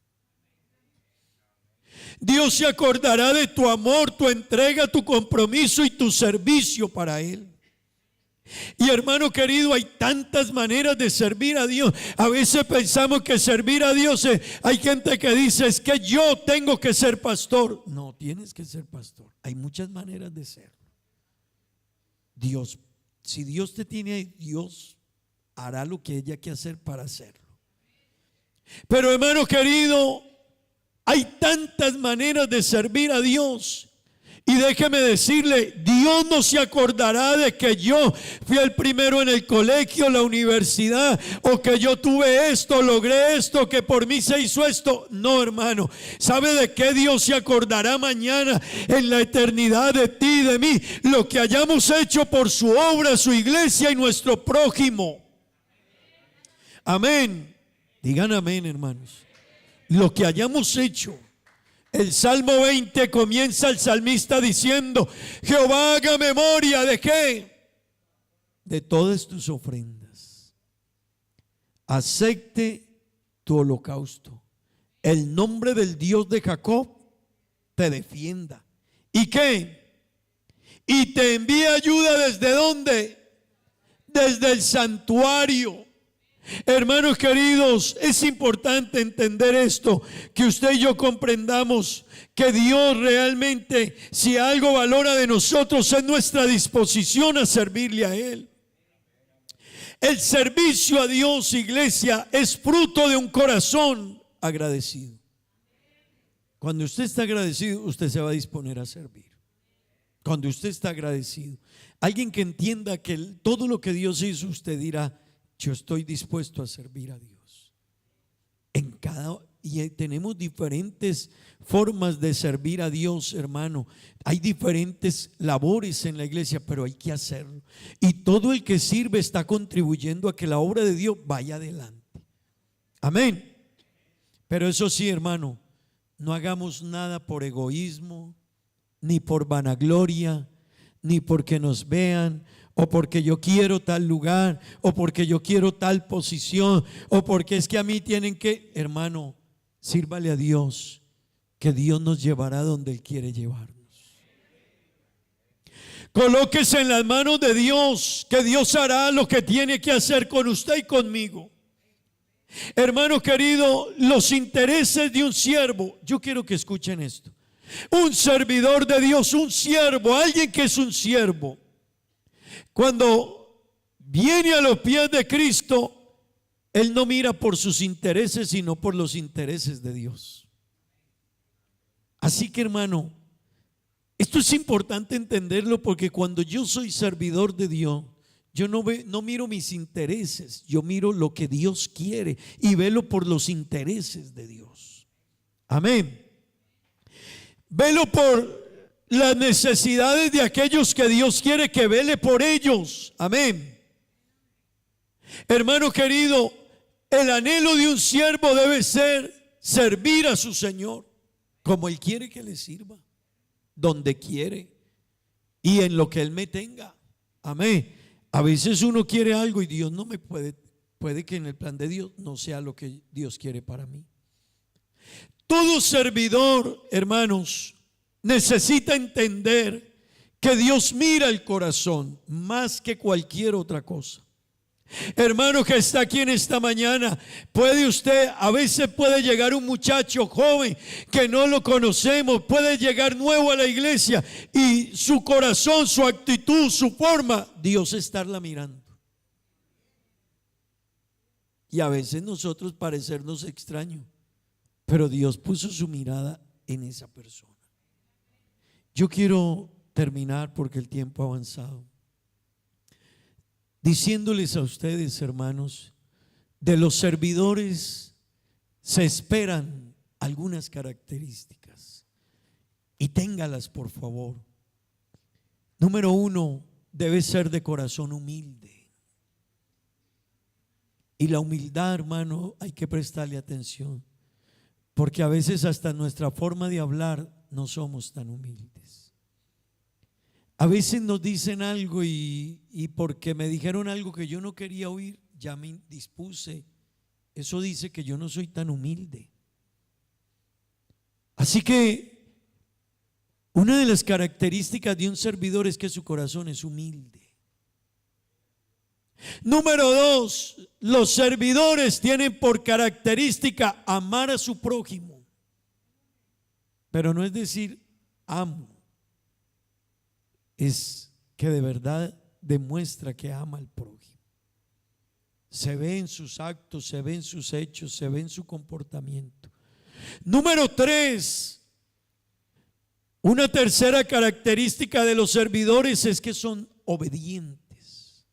D: Dios se acordará de tu amor, tu entrega, tu compromiso y tu servicio para Él. Y hermano querido, hay tantas maneras de servir a Dios. A veces pensamos que servir a Dios hay gente que dice, es que yo tengo que ser pastor. No tienes que ser pastor. Hay muchas maneras de ser. Dios, si Dios te tiene ahí, Dios hará lo que haya que hacer para hacerlo. Pero hermano querido, hay tantas maneras de servir a Dios. Y déjeme decirle, Dios no se acordará de que yo fui el primero en el colegio, la universidad, o que yo tuve esto, logré esto, que por mí se hizo esto. No, hermano. ¿Sabe de qué Dios se acordará mañana en la eternidad de ti y de mí? Lo que hayamos hecho por su obra, su iglesia y nuestro prójimo. Amén. Digan amén, hermanos. Lo que hayamos hecho. El Salmo 20 comienza el salmista diciendo, Jehová haga memoria de ¿qué? De todas tus ofrendas. Acepte tu holocausto. El nombre del Dios de Jacob te defienda. ¿Y qué? Y te envía ayuda ¿desde dónde? Desde el santuario. Hermanos queridos, es importante entender esto, que usted y yo comprendamos que Dios realmente, si algo valora de nosotros, es nuestra disposición a servirle a Él. El servicio a Dios, iglesia, es fruto de un corazón agradecido. Cuando usted está agradecido, usted se va a disponer a servir. Cuando usted está agradecido, alguien que entienda que todo lo que Dios hizo, usted dirá, yo estoy dispuesto a servir a Dios. Y tenemos diferentes formas de servir a Dios, hermano. Hay diferentes labores en la iglesia, pero hay que hacerlo. Y todo el que sirve está contribuyendo a que la obra de Dios vaya adelante. Amén. Pero eso sí, hermano, no hagamos nada por egoísmo, ni por vanagloria, ni porque nos vean, o porque yo quiero tal lugar, o porque yo quiero tal posición, o porque es que a mí tienen que. Hermano, sírvale a Dios, que Dios nos llevará donde Él quiere llevarnos. Colóquese en las manos de Dios, que Dios hará lo que tiene que hacer con usted y conmigo. Hermano querido, los intereses de un siervo, yo quiero que escuchen esto. Un servidor de Dios, un siervo, alguien que es un siervo, cuando viene a los pies de Cristo, él no mira por sus intereses, sino por los intereses de Dios. Así que, hermano, esto es importante entenderlo, porque cuando yo soy servidor de Dios, yo no miro mis intereses, yo miro lo que Dios quiere y velo por los intereses de Dios. Amén. Velo por las necesidades de aquellos que Dios quiere que vele por ellos. Amén. Hermano querido, el anhelo de un siervo debe ser servir a su Señor. como Él quiere que le sirva, donde quiere y en lo que Él me tenga. Amén. A veces uno quiere algo y Dios no me puede que en el plan de Dios no sea lo que Dios quiere para mí. Todo servidor, hermanos, necesita entender que Dios mira el corazón más que cualquier otra cosa. Hermano que está aquí en esta mañana, a veces puede llegar un muchacho joven que no lo conocemos, puede llegar nuevo a la iglesia y su corazón, su actitud, su forma, Dios estarla mirando. Y a veces nosotros parecernos extraños, pero Dios puso su mirada en esa persona. Yo quiero terminar porque el tiempo ha avanzado, diciéndoles a ustedes, hermanos, de los servidores se esperan algunas características y téngalas por favor. Número 1, debe ser de corazón humilde. Y la humildad, hermano, hay que prestarle atención, porque a veces hasta nuestra forma de hablar no somos tan humildes. A veces nos dicen algo y porque me dijeron algo que yo no quería oír, ya me indispuse. Eso dice que yo no soy tan humilde. Así que una de las características de un servidor es que su corazón es humilde. Número 2, los servidores tienen por característica amar a su prójimo. Pero no es decir amo, es que de verdad demuestra que ama al prójimo. Se ve en sus actos, se ve en sus hechos, se ve en su comportamiento. Número 3, una tercera característica de los servidores es que son obedientes.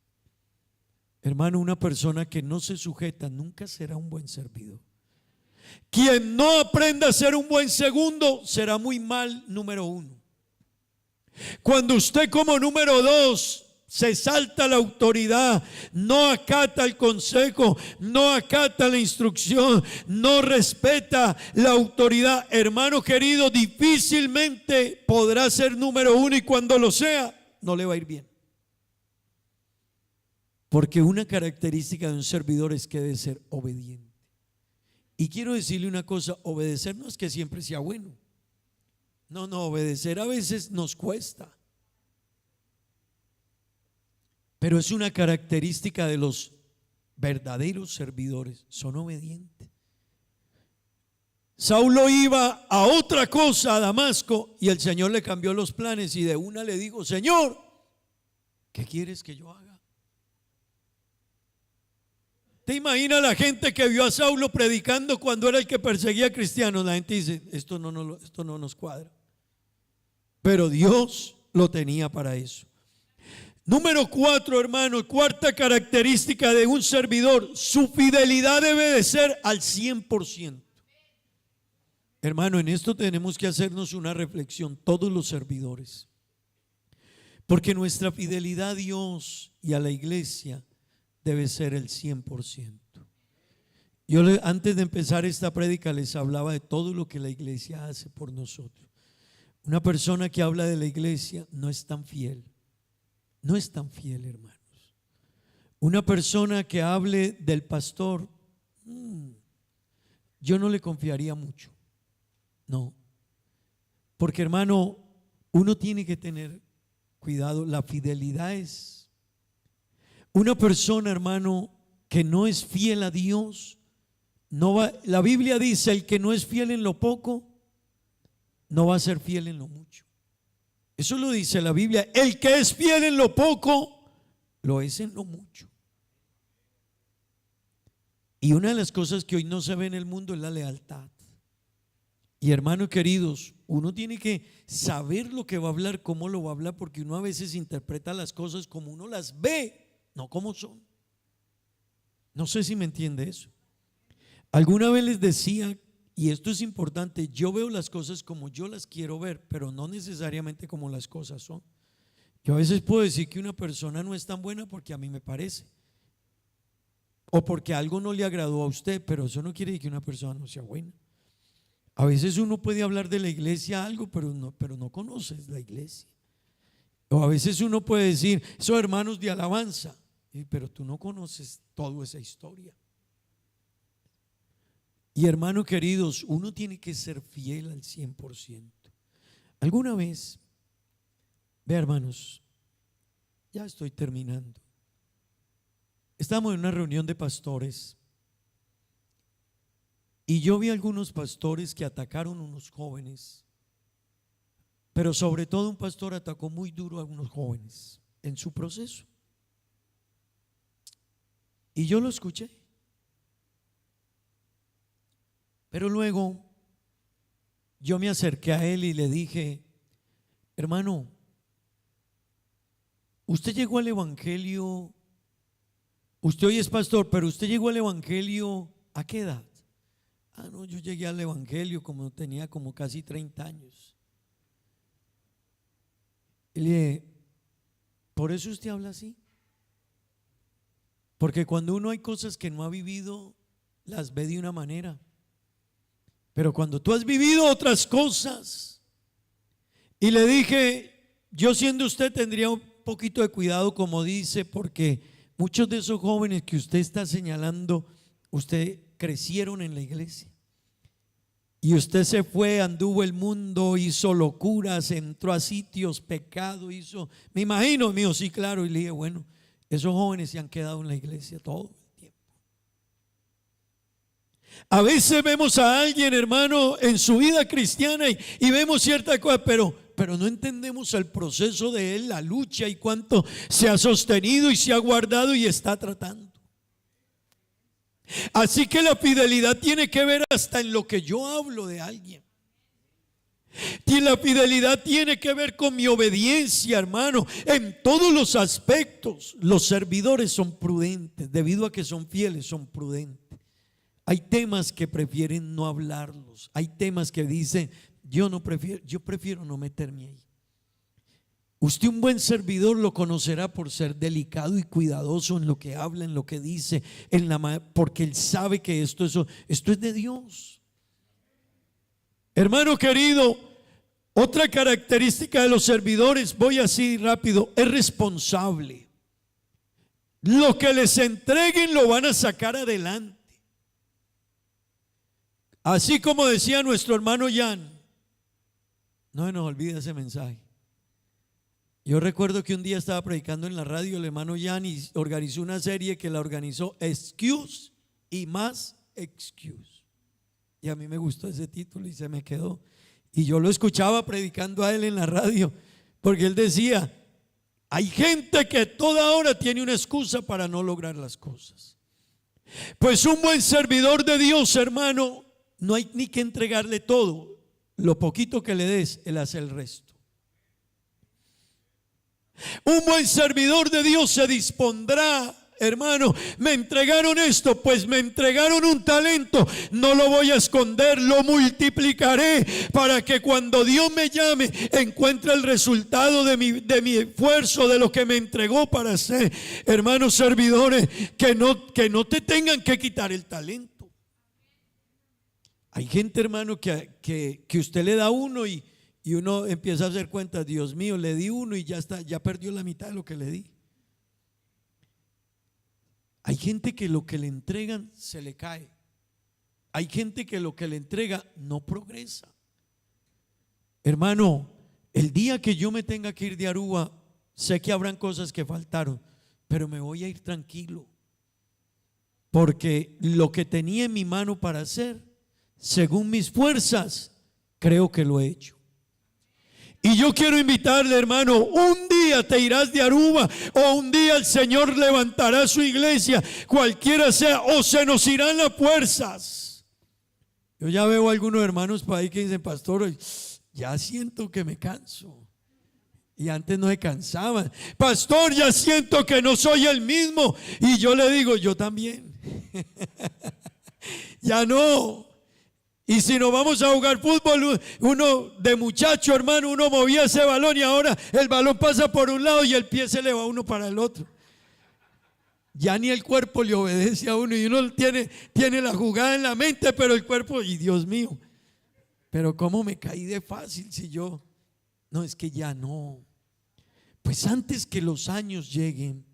D: Hermano, una persona que no se sujeta nunca será un buen servidor. Quien no aprenda a ser un buen segundo será muy mal número 1. Cuando usted como número 2 se salta la autoridad, no acata el consejo, no acata la instrucción, no respeta la autoridad, hermano querido, difícilmente podrá ser número 1 y cuando lo sea, no le va a ir bien. Porque una característica de un servidor es que debe ser obediente. Y quiero decirle una cosa, obedecer no es que siempre sea bueno. No, obedecer a veces nos cuesta. Pero es una característica de los verdaderos servidores, son obedientes. Saulo iba a otra cosa, a Damasco, y el Señor le cambió los planes y de una le dijo: Señor, ¿qué quieres que yo haga? ¿Te imaginas la gente que vio a Saulo predicando cuando era el que perseguía a cristianos? La gente dice: esto no nos cuadra. Pero Dios lo tenía para eso. Número 4, hermano, cuarta característica de un servidor: su fidelidad debe de ser al 100%. Hermano, en esto tenemos que hacernos una reflexión, todos los servidores, porque nuestra fidelidad a Dios y a la iglesia debe ser el 100%. Yo antes de empezar esta prédica les hablaba de todo lo que la iglesia hace por nosotros. Una persona que habla de la iglesia no es tan fiel. No es tan fiel, hermanos. Una persona que hable del pastor, yo no le confiaría mucho. No. Porque, hermano, uno tiene que tener cuidado. La fidelidad es una persona, hermano, que no es fiel a Dios. La Biblia dice: el que no es fiel en lo poco, no va a ser fiel en lo mucho. Eso lo dice la Biblia. El que es fiel en lo poco, lo es en lo mucho. Y una de las cosas que hoy no se ve en el mundo es la lealtad. Y hermanos queridos, uno tiene que saber lo que va a hablar, cómo lo va a hablar, porque uno a veces interpreta las cosas como uno las ve, no como son. No sé si me entiende eso. Alguna vez les decía, y esto es importante, yo veo las cosas como yo las quiero ver, pero no necesariamente como las cosas son. Yo a veces puedo decir que una persona no es tan buena porque a mí me parece, o porque algo no le agradó a usted, pero eso no quiere decir que una persona no sea buena. A veces uno puede hablar de la iglesia algo, pero no conoces la iglesia. O a veces uno puede decir, son hermanos de alabanza, pero tú no conoces toda esa historia. Y hermanos queridos, uno tiene que ser fiel al 100%. Alguna vez, ve hermanos, ya estoy terminando. Estamos en una reunión de pastores y yo vi algunos pastores que atacaron a unos jóvenes, pero sobre todo un pastor atacó muy duro a unos jóvenes en su proceso. Y yo lo escuché. Pero luego yo me acerqué a él y le dije, hermano, usted llegó al evangelio, usted hoy es pastor, pero usted llegó al evangelio ¿a qué edad? Ah, no, yo llegué al evangelio como tenía como casi 30 años. Y le dije, ¿por eso usted habla así? Porque cuando uno hay cosas que no ha vivido, las ve de una manera. Pero cuando tú has vivido otras cosas, y le dije, yo siendo usted tendría un poquito de cuidado, como dice, porque muchos de esos jóvenes que usted está señalando, usted crecieron en la iglesia. Y usted se fue, anduvo el mundo, hizo locuras, entró a sitios, pecado, hizo, me imagino, mío, sí, claro. Y le dije, bueno, esos jóvenes se han quedado en la iglesia todo el tiempo. A veces vemos a alguien, hermano, en su vida cristiana y vemos cierta cosa, pero no entendemos el proceso de él, la lucha y cuánto se ha sostenido y se ha guardado y está tratando. Así que la fidelidad tiene que ver hasta en lo que yo hablo de alguien. Y la fidelidad tiene que ver con mi obediencia, hermano, en todos los aspectos. Los servidores son prudentes, debido a que son fieles, son prudentes. Hay temas que prefieren no hablarlos. Hay temas que dicen, yo prefiero no meterme ahí. Usted, un buen servidor, lo conocerá por ser delicado y cuidadoso en lo que habla, en lo que dice, porque él sabe que esto es de Dios. Hermano querido, otra característica de los servidores, voy así rápido, es responsable. Lo que les entreguen lo van a sacar adelante. Así como decía nuestro hermano Jan, no se nos olvide ese mensaje. Yo recuerdo que un día estaba predicando en la radio el hermano Jan y organizó una serie que la organizó Excuse y más Excuse. Y a mí me gustó ese título y se me quedó. Y yo lo escuchaba predicando a él en la radio, porque él decía, hay gente que toda hora tiene una excusa para no lograr las cosas. Pues un buen servidor de Dios, hermano, no hay ni que entregarle todo. Lo poquito que le des, él hace el resto. Un buen servidor de Dios se dispondrá, hermano, me entregaron esto, pues me entregaron un talento, no lo voy a esconder, lo multiplicaré para que cuando Dios me llame encuentre el resultado de mi esfuerzo, de lo que me entregó para hacer. Hermanos servidores, que no te tengan que quitar el talento. Hay gente, hermano, que usted le da uno y uno empieza a hacer cuentas, Dios mío, le di uno y ya perdió la mitad de lo que le di. Hay gente que lo que le entregan se le cae. Hay gente que lo que le entrega no progresa. Hermano, el día que yo me tenga que ir de Aruba, sé que habrán cosas que faltaron, pero me voy a ir tranquilo, porque lo que tenía en mi mano para hacer, según mis fuerzas, creo que lo he hecho. Y yo quiero invitarle, hermano, un día te irás de Aruba, o un día el Señor levantará su iglesia, cualquiera sea, o se nos irán las fuerzas. Yo ya veo a algunos hermanos por ahí que dicen, pastor, ya siento que me canso. Y antes no se cansaban. Pastor, ya siento que no soy el mismo. Y yo le digo, yo también. Ya no. Y si nos vamos a jugar fútbol, uno de muchacho, hermano, uno movía ese balón y ahora el balón pasa por un lado y el pie se le va uno para el otro. Ya ni el cuerpo le obedece a uno y uno tiene la jugada en la mente, pero el cuerpo, y Dios mío, Pero ¿cómo me caí de fácil si yo? No, es que ya no. Pues antes que los años lleguen,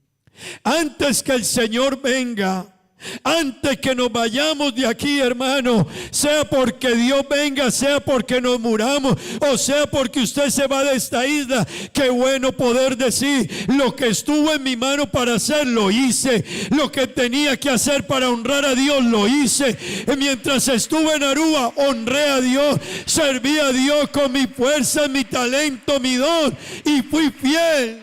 D: antes que el Señor venga, antes que nos vayamos de aquí, hermano, sea porque Dios venga, sea porque nos muramos, o sea porque usted se va de esta isla, qué bueno poder decir: lo que estuvo en mi mano para hacer, lo hice. Lo que tenía que hacer para honrar a Dios, lo hice. Mientras estuve en Aruba, honré a Dios, serví a Dios con mi fuerza, mi talento, mi don, y fui fiel.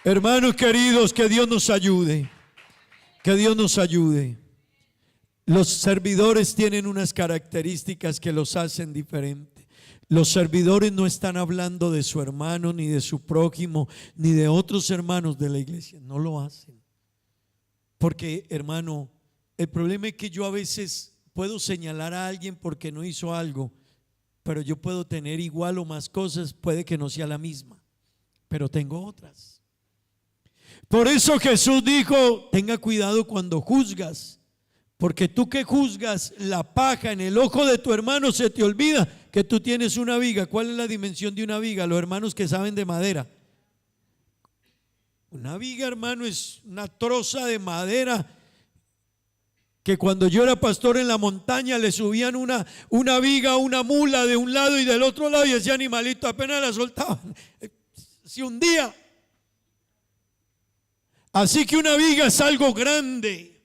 D: Hermanos queridos, que Dios nos ayude, que Dios nos ayude. Los servidores tienen unas características que los hacen diferentes. Los servidores no están hablando de su hermano, ni de su prójimo, ni de otros hermanos de la iglesia. No lo hacen. Porque, hermano, el problema es que yo a veces puedo señalar a alguien porque no hizo algo, pero yo puedo tener igual o más cosas, puede que no sea la misma, pero tengo otras. Por eso Jesús dijo: tenga cuidado cuando juzgas, porque tú que juzgas la paja en el ojo de tu hermano, se te olvida que tú tienes una viga. ¿Cuál es la dimensión de una viga? Los hermanos que saben de madera. Una viga, hermano, es una troza de madera que cuando yo era pastor en la montaña le subían una viga a una mula de un lado y del otro lado, y ese animalito apenas la soltaban, se hundía. Así que una viga es algo grande.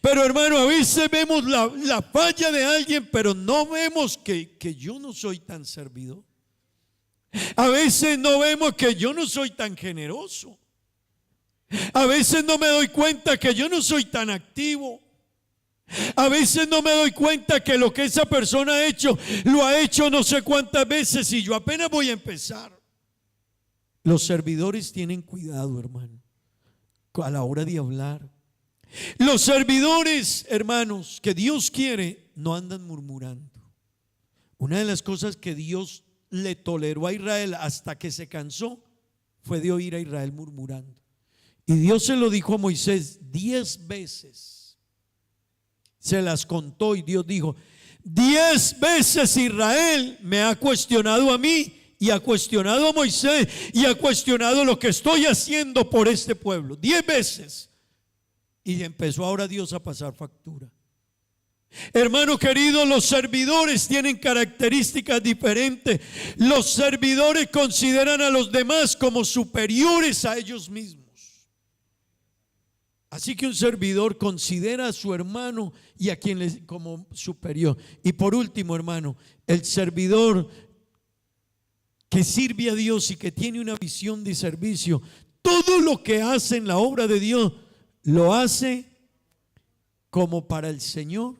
D: Pero, hermano, a veces vemos la falla de alguien, pero no vemos que yo no soy tan servidor. A veces no vemos que yo no soy tan generoso. A veces no me doy cuenta que yo no soy tan activo. A veces no me doy cuenta que lo que esa persona ha hecho, lo ha hecho no sé cuántas veces y yo apenas voy a empezar. Los servidores tienen cuidado, hermano, a la hora de hablar. Los servidores, hermanos, que Dios quiere, no andan murmurando. Una de las cosas que Dios le toleró a Israel hasta que se cansó fue de oír a Israel murmurando. Y Dios se lo dijo a Moisés 10 veces. Se las contó y Dios dijo: 10 veces Israel me ha cuestionado a mí, y ha cuestionado a Moisés, y ha cuestionado lo que estoy haciendo por este pueblo. 10 veces. Y empezó ahora Dios a pasar factura. Hermano querido, los servidores tienen características diferentes. Los servidores consideran a los demás como superiores a ellos mismos. Así que un servidor considera a su hermano y a quien le como superior. Y por último, hermano, el servidor que sirve a Dios y que tiene una visión de servicio, todo lo que hace en la obra de Dios lo hace como para el Señor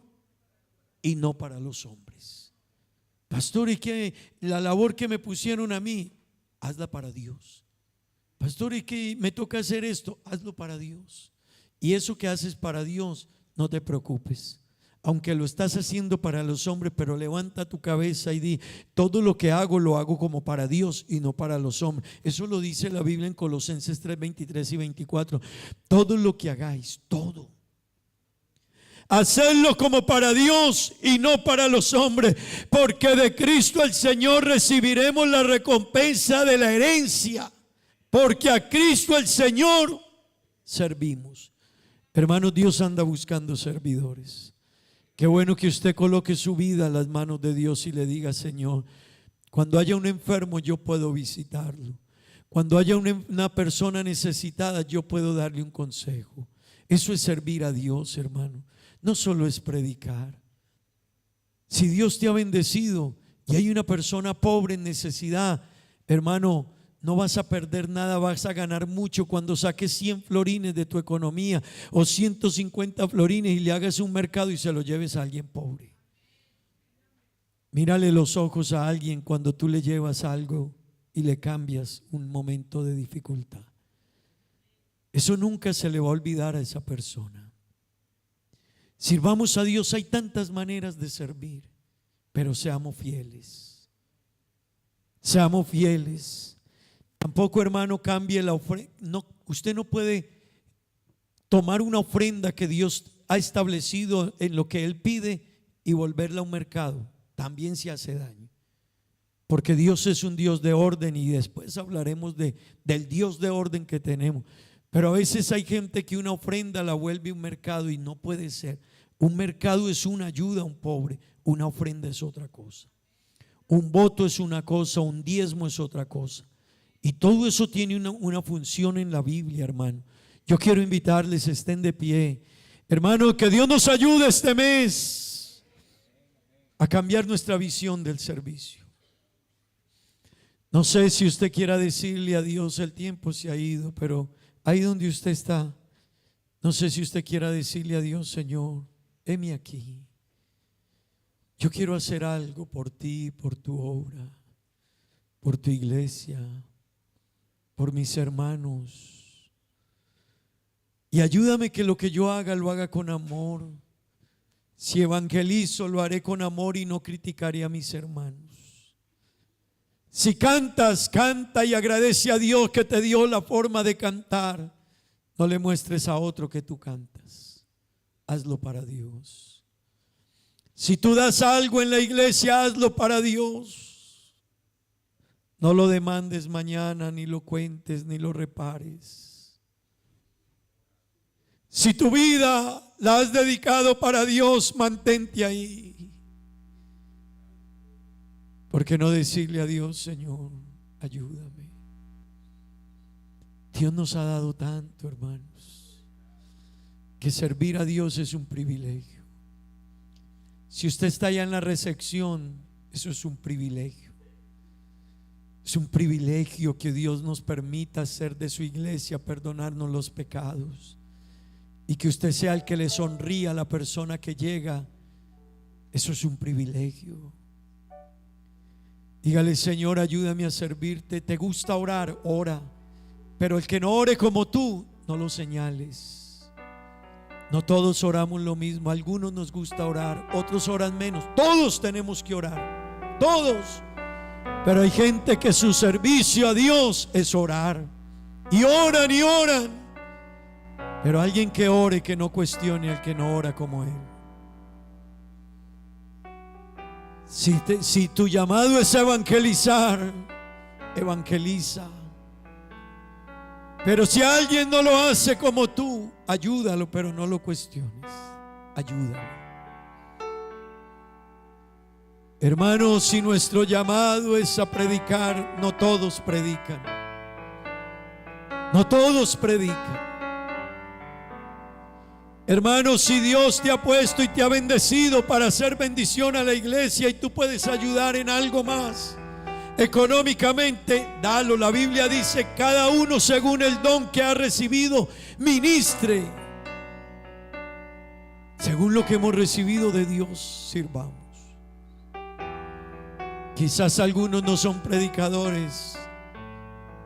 D: y no para los hombres. Pastor, ¿y qué? La labor que me pusieron a mí, hazla para Dios. Pastor, ¿y qué me toca hacer esto? Hazlo para Dios. Y eso que haces para Dios, no te preocupes. Aunque lo estás haciendo para los hombres, pero levanta tu cabeza y di: todo lo que hago lo hago como para Dios y no para los hombres. Eso lo dice la Biblia en Colosenses 3, 23 y 24. Todo lo que hagáis, todo, hacerlo como para Dios y no para los hombres, porque de Cristo el Señor recibiremos la recompensa de la herencia, porque a Cristo el Señor servimos. Hermanos, Dios anda buscando servidores. Qué bueno que usted coloque su vida en las manos de Dios y le diga: Señor, cuando haya un enfermo yo puedo visitarlo. Cuando haya una persona necesitada yo puedo darle un consejo. Eso es servir a Dios, hermano. No solo es predicar. Si Dios te ha bendecido y hay una persona pobre en necesidad, hermano, no vas a perder nada, vas a ganar mucho cuando saques 100 florines de tu economía o 150 florines y le hagas un mercado y se lo lleves a alguien pobre. Mírale los ojos a alguien cuando tú le llevas algo y le cambias un momento de dificultad. Eso nunca se le va a olvidar a esa persona. Sirvamos a Dios, hay tantas maneras de servir, pero seamos fieles. Seamos fieles. Tampoco, hermano, cambie la ofrenda. No, usted no puede tomar una ofrenda que Dios ha establecido en lo que Él pide y volverla a un mercado, también se hace daño. Porque Dios es un Dios de orden y después hablaremos del Dios de orden que tenemos. Pero a veces hay gente que una ofrenda la vuelve un mercado y no puede ser. Un mercado es una ayuda a un pobre, una ofrenda es otra cosa. Un voto es una cosa, un diezmo es otra cosa. Y todo eso tiene una función en la Biblia, hermano. Yo quiero invitarles, estén de pie. Hermano, que Dios nos ayude este mes a cambiar nuestra visión del servicio. No sé si usted quiera decirle a Dios, el tiempo se ha ido, pero ahí donde usted está, no sé si usted quiera decirle a Dios, Señor, heme aquí. Yo quiero hacer algo por ti, por tu obra, por tu iglesia, por mis hermanos. Y ayúdame que lo que yo haga lo haga con amor. Si evangelizo, lo haré con amor y no criticaré a mis hermanos. Si cantas, canta y agradece a Dios que te dio la forma de cantar. No le muestres a otro que tú cantas. Hazlo para Dios. Si tú das algo en la iglesia, hazlo para Dios. No lo demandes mañana, ni lo cuentes, ni lo repares. Si tu vida la has dedicado para Dios, mantente ahí. ¿Por qué no decirle a Dios, Señor, ayúdame? Dios nos ha dado tanto, hermanos, que servir a Dios es un privilegio. Si usted está allá en la recepción, eso es un privilegio. Es un privilegio que Dios nos permita hacer de su iglesia, perdonarnos los pecados, y que usted sea el que le sonría a la persona que llega. Eso es un privilegio. Dígale, Señor, ayúdame a servirte. ¿Te gusta orar? Ora. Pero el que no ore como tú, no lo señales. No todos oramos lo mismo. Algunos nos gusta orar, otros oran menos. Todos tenemos que orar, todos. Pero hay gente que su servicio a Dios es orar. Y oran y oran. Pero alguien que ore, que no cuestione al que no ora como él. Si tu llamado es evangelizar, evangeliza. Pero si alguien no lo hace como tú, ayúdalo, pero no lo cuestiones. Ayúdalo. Hermanos, si nuestro llamado es a predicar, no todos predican. No todos predican. Hermanos, si Dios te ha puesto y te ha bendecido para hacer bendición a la iglesia y tú puedes ayudar en algo más económicamente, dalo. La Biblia dice: cada uno según el don que ha recibido, ministre. Según lo que hemos recibido de Dios, sirvamos. Quizás algunos no son predicadores,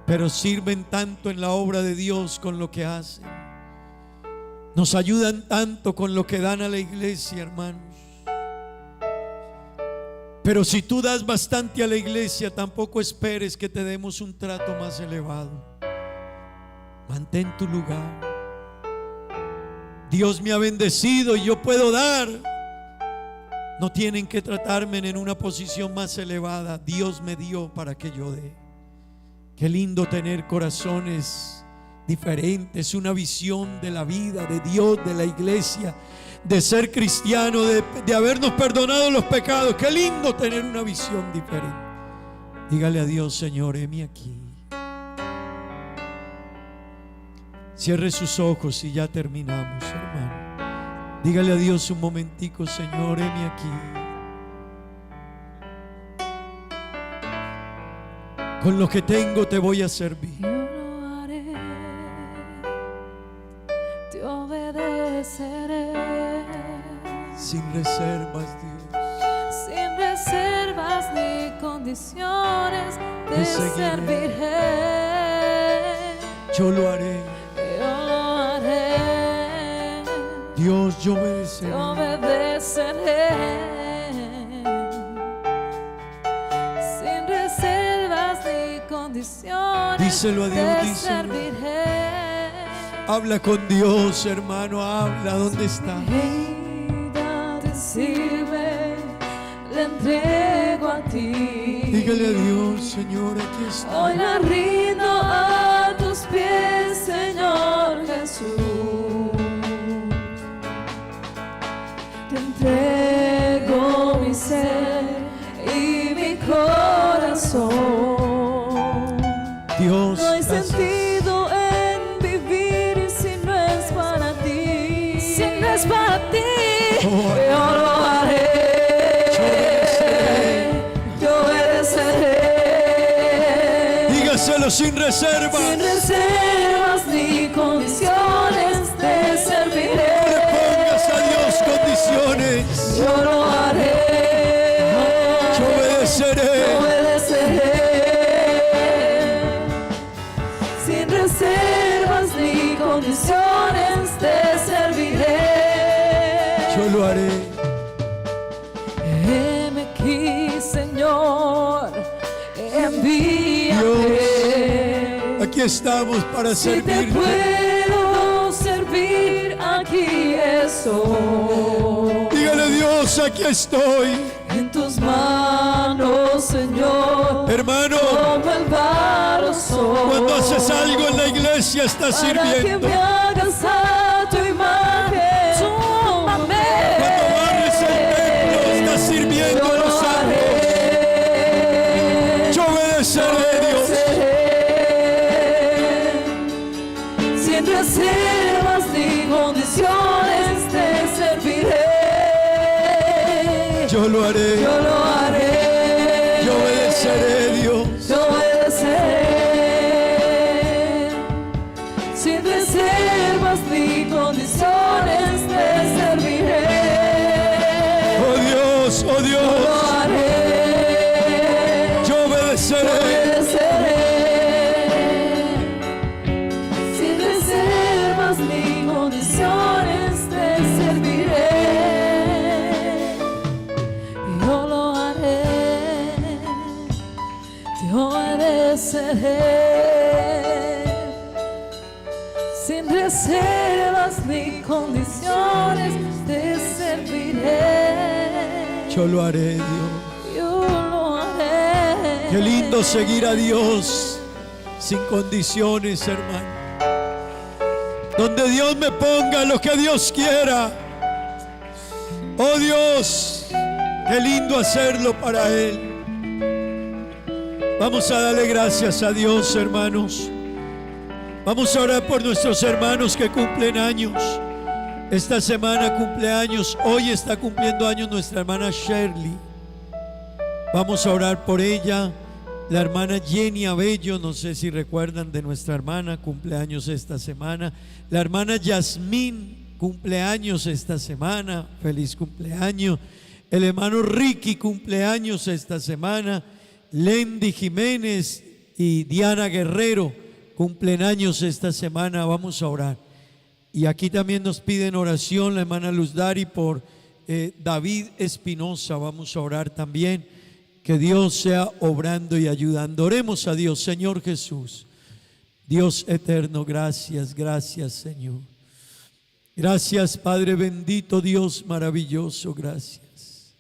D: pero sirven tanto en la obra de Dios con lo que hacen. Nos ayudan tanto con lo que dan a la iglesia, hermanos. Pero si tú das bastante a la iglesia, tampoco esperes que te demos un trato más elevado. Mantén tu lugar. Dios me ha bendecido y yo puedo dar. No tienen que tratarme en una posición más elevada. Dios me dio para que yo dé. Qué lindo tener corazones diferentes, una visión de la vida, de Dios, de la iglesia, de ser cristiano, de habernos perdonado los pecados. Qué lindo tener una visión diferente. Dígale a Dios: Señor, heme aquí. Cierre sus ojos y ya terminamos, hermano. Dígale a Dios un momentico: Señor, heme aquí. Con lo que tengo te voy a servir.
F: Yo lo haré, te obedeceré.
D: Sin reservas, Dios.
F: Sin reservas ni condiciones, te serviré.
D: Yo lo haré.
F: Yo lo haré.
D: Dios, yo
F: Te
D: obedeceré.
F: obedeceré. Sin reservas ni condiciones,
D: Díselo a Dios,
F: te
D: díselo.
F: serviré.
D: Habla con Dios, hermano. Habla. ¿Dónde está?
F: Vida, te sirve.
H: la entrego a ti.
D: Dígale a Dios, Señor, aquí estoy.
H: Hoy la rindo a tus pies, Señor Jesús. Te entrego mi ser y mi corazón.
D: Dios,
H: No hay
D: gracias.
H: sentido en vivir si no es para ti. Si no es para ti, yo lo haré. Yo obedeceré.
D: Dígaselo sin reservas.
H: Sin reservas ni condiciones te serviré.
D: No le pongas a Dios condiciones.
H: Yo lo haré.
D: Yo obedeceré.
H: Yo obedeceré. Sin reservas ni condiciones te serviré.
D: Yo lo haré.
H: Heme aquí, Señor, envíame.
D: Aquí estamos para
H: Si te
D: servirte.
H: puedo servir, aquí estoy.
D: Dígale a Dios, aquí estoy.
H: En tus manos, Señor,
D: Hermano,
H: como el barro soy.
D: cuando haces algo en la iglesia estás
H: para que
D: sirviendo.
H: me hagas a tu imagen. Tómame.
D: Cuando barres el templo estás sirviendo a
H: Yo
D: los
H: lo
D: santos.
H: haré.
D: Yo obedeceré, Dios.
H: Sin reservas ni condiciones te serviré.
D: Yo lo haré.
H: Yo lo haré.
D: Yo obedeceré, Dios.
H: Yo obedeceré. Sin reservas ni condiciones te serviré.
D: Oh Dios, oh
H: Yo lo
D: Dios.
H: haré.
D: Yo obedeceré.
H: Obedeceré. Sin reservas ni condiciones te serviré. Yo lo haré. Te obedeceré. Sin reservas ni condiciones te serviré.
D: Yo lo haré, Dios.
H: Yo lo haré.
D: Qué lindo seguir a Dios sin condiciones, hermano. Donde Dios me ponga lo que Dios quiera. Oh Dios, qué lindo hacerlo para Él. Vamos a darle gracias a Dios, hermanos. Vamos a orar por nuestros hermanos que cumplen años. Esta semana cumple años. Hoy está cumpliendo años nuestra hermana Shirley. Vamos a orar por ella. La hermana Jenny Abello, no sé si recuerdan de nuestra hermana, cumpleaños esta semana. La hermana Yasmín, cumpleaños esta semana, feliz cumpleaños. El hermano Ricky, cumpleaños esta semana. Lendy Jiménez y Diana Guerrero, cumplen años esta semana. Vamos a orar. Y aquí también nos piden oración la hermana Luz Dari por David Espinosa. Vamos a orar también. Que Dios sea obrando y ayudando. Oremos a Dios. Señor Jesús, Dios eterno, gracias, gracias, Señor. Gracias, Padre bendito, Dios maravilloso, gracias.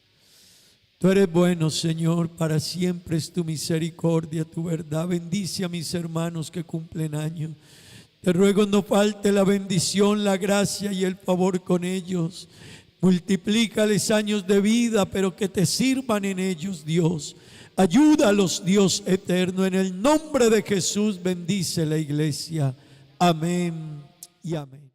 D: Tú eres bueno, Señor, para siempre es tu misericordia, tu verdad. Bendice a mis hermanos que cumplen años. Te ruego no falte la bendición, la gracia y el favor con ellos. Multiplícales años de vida, pero que te sirvan en ellos, Dios. Ayúdalos, Dios eterno. En el nombre de Jesús bendice la iglesia. Amén y amén.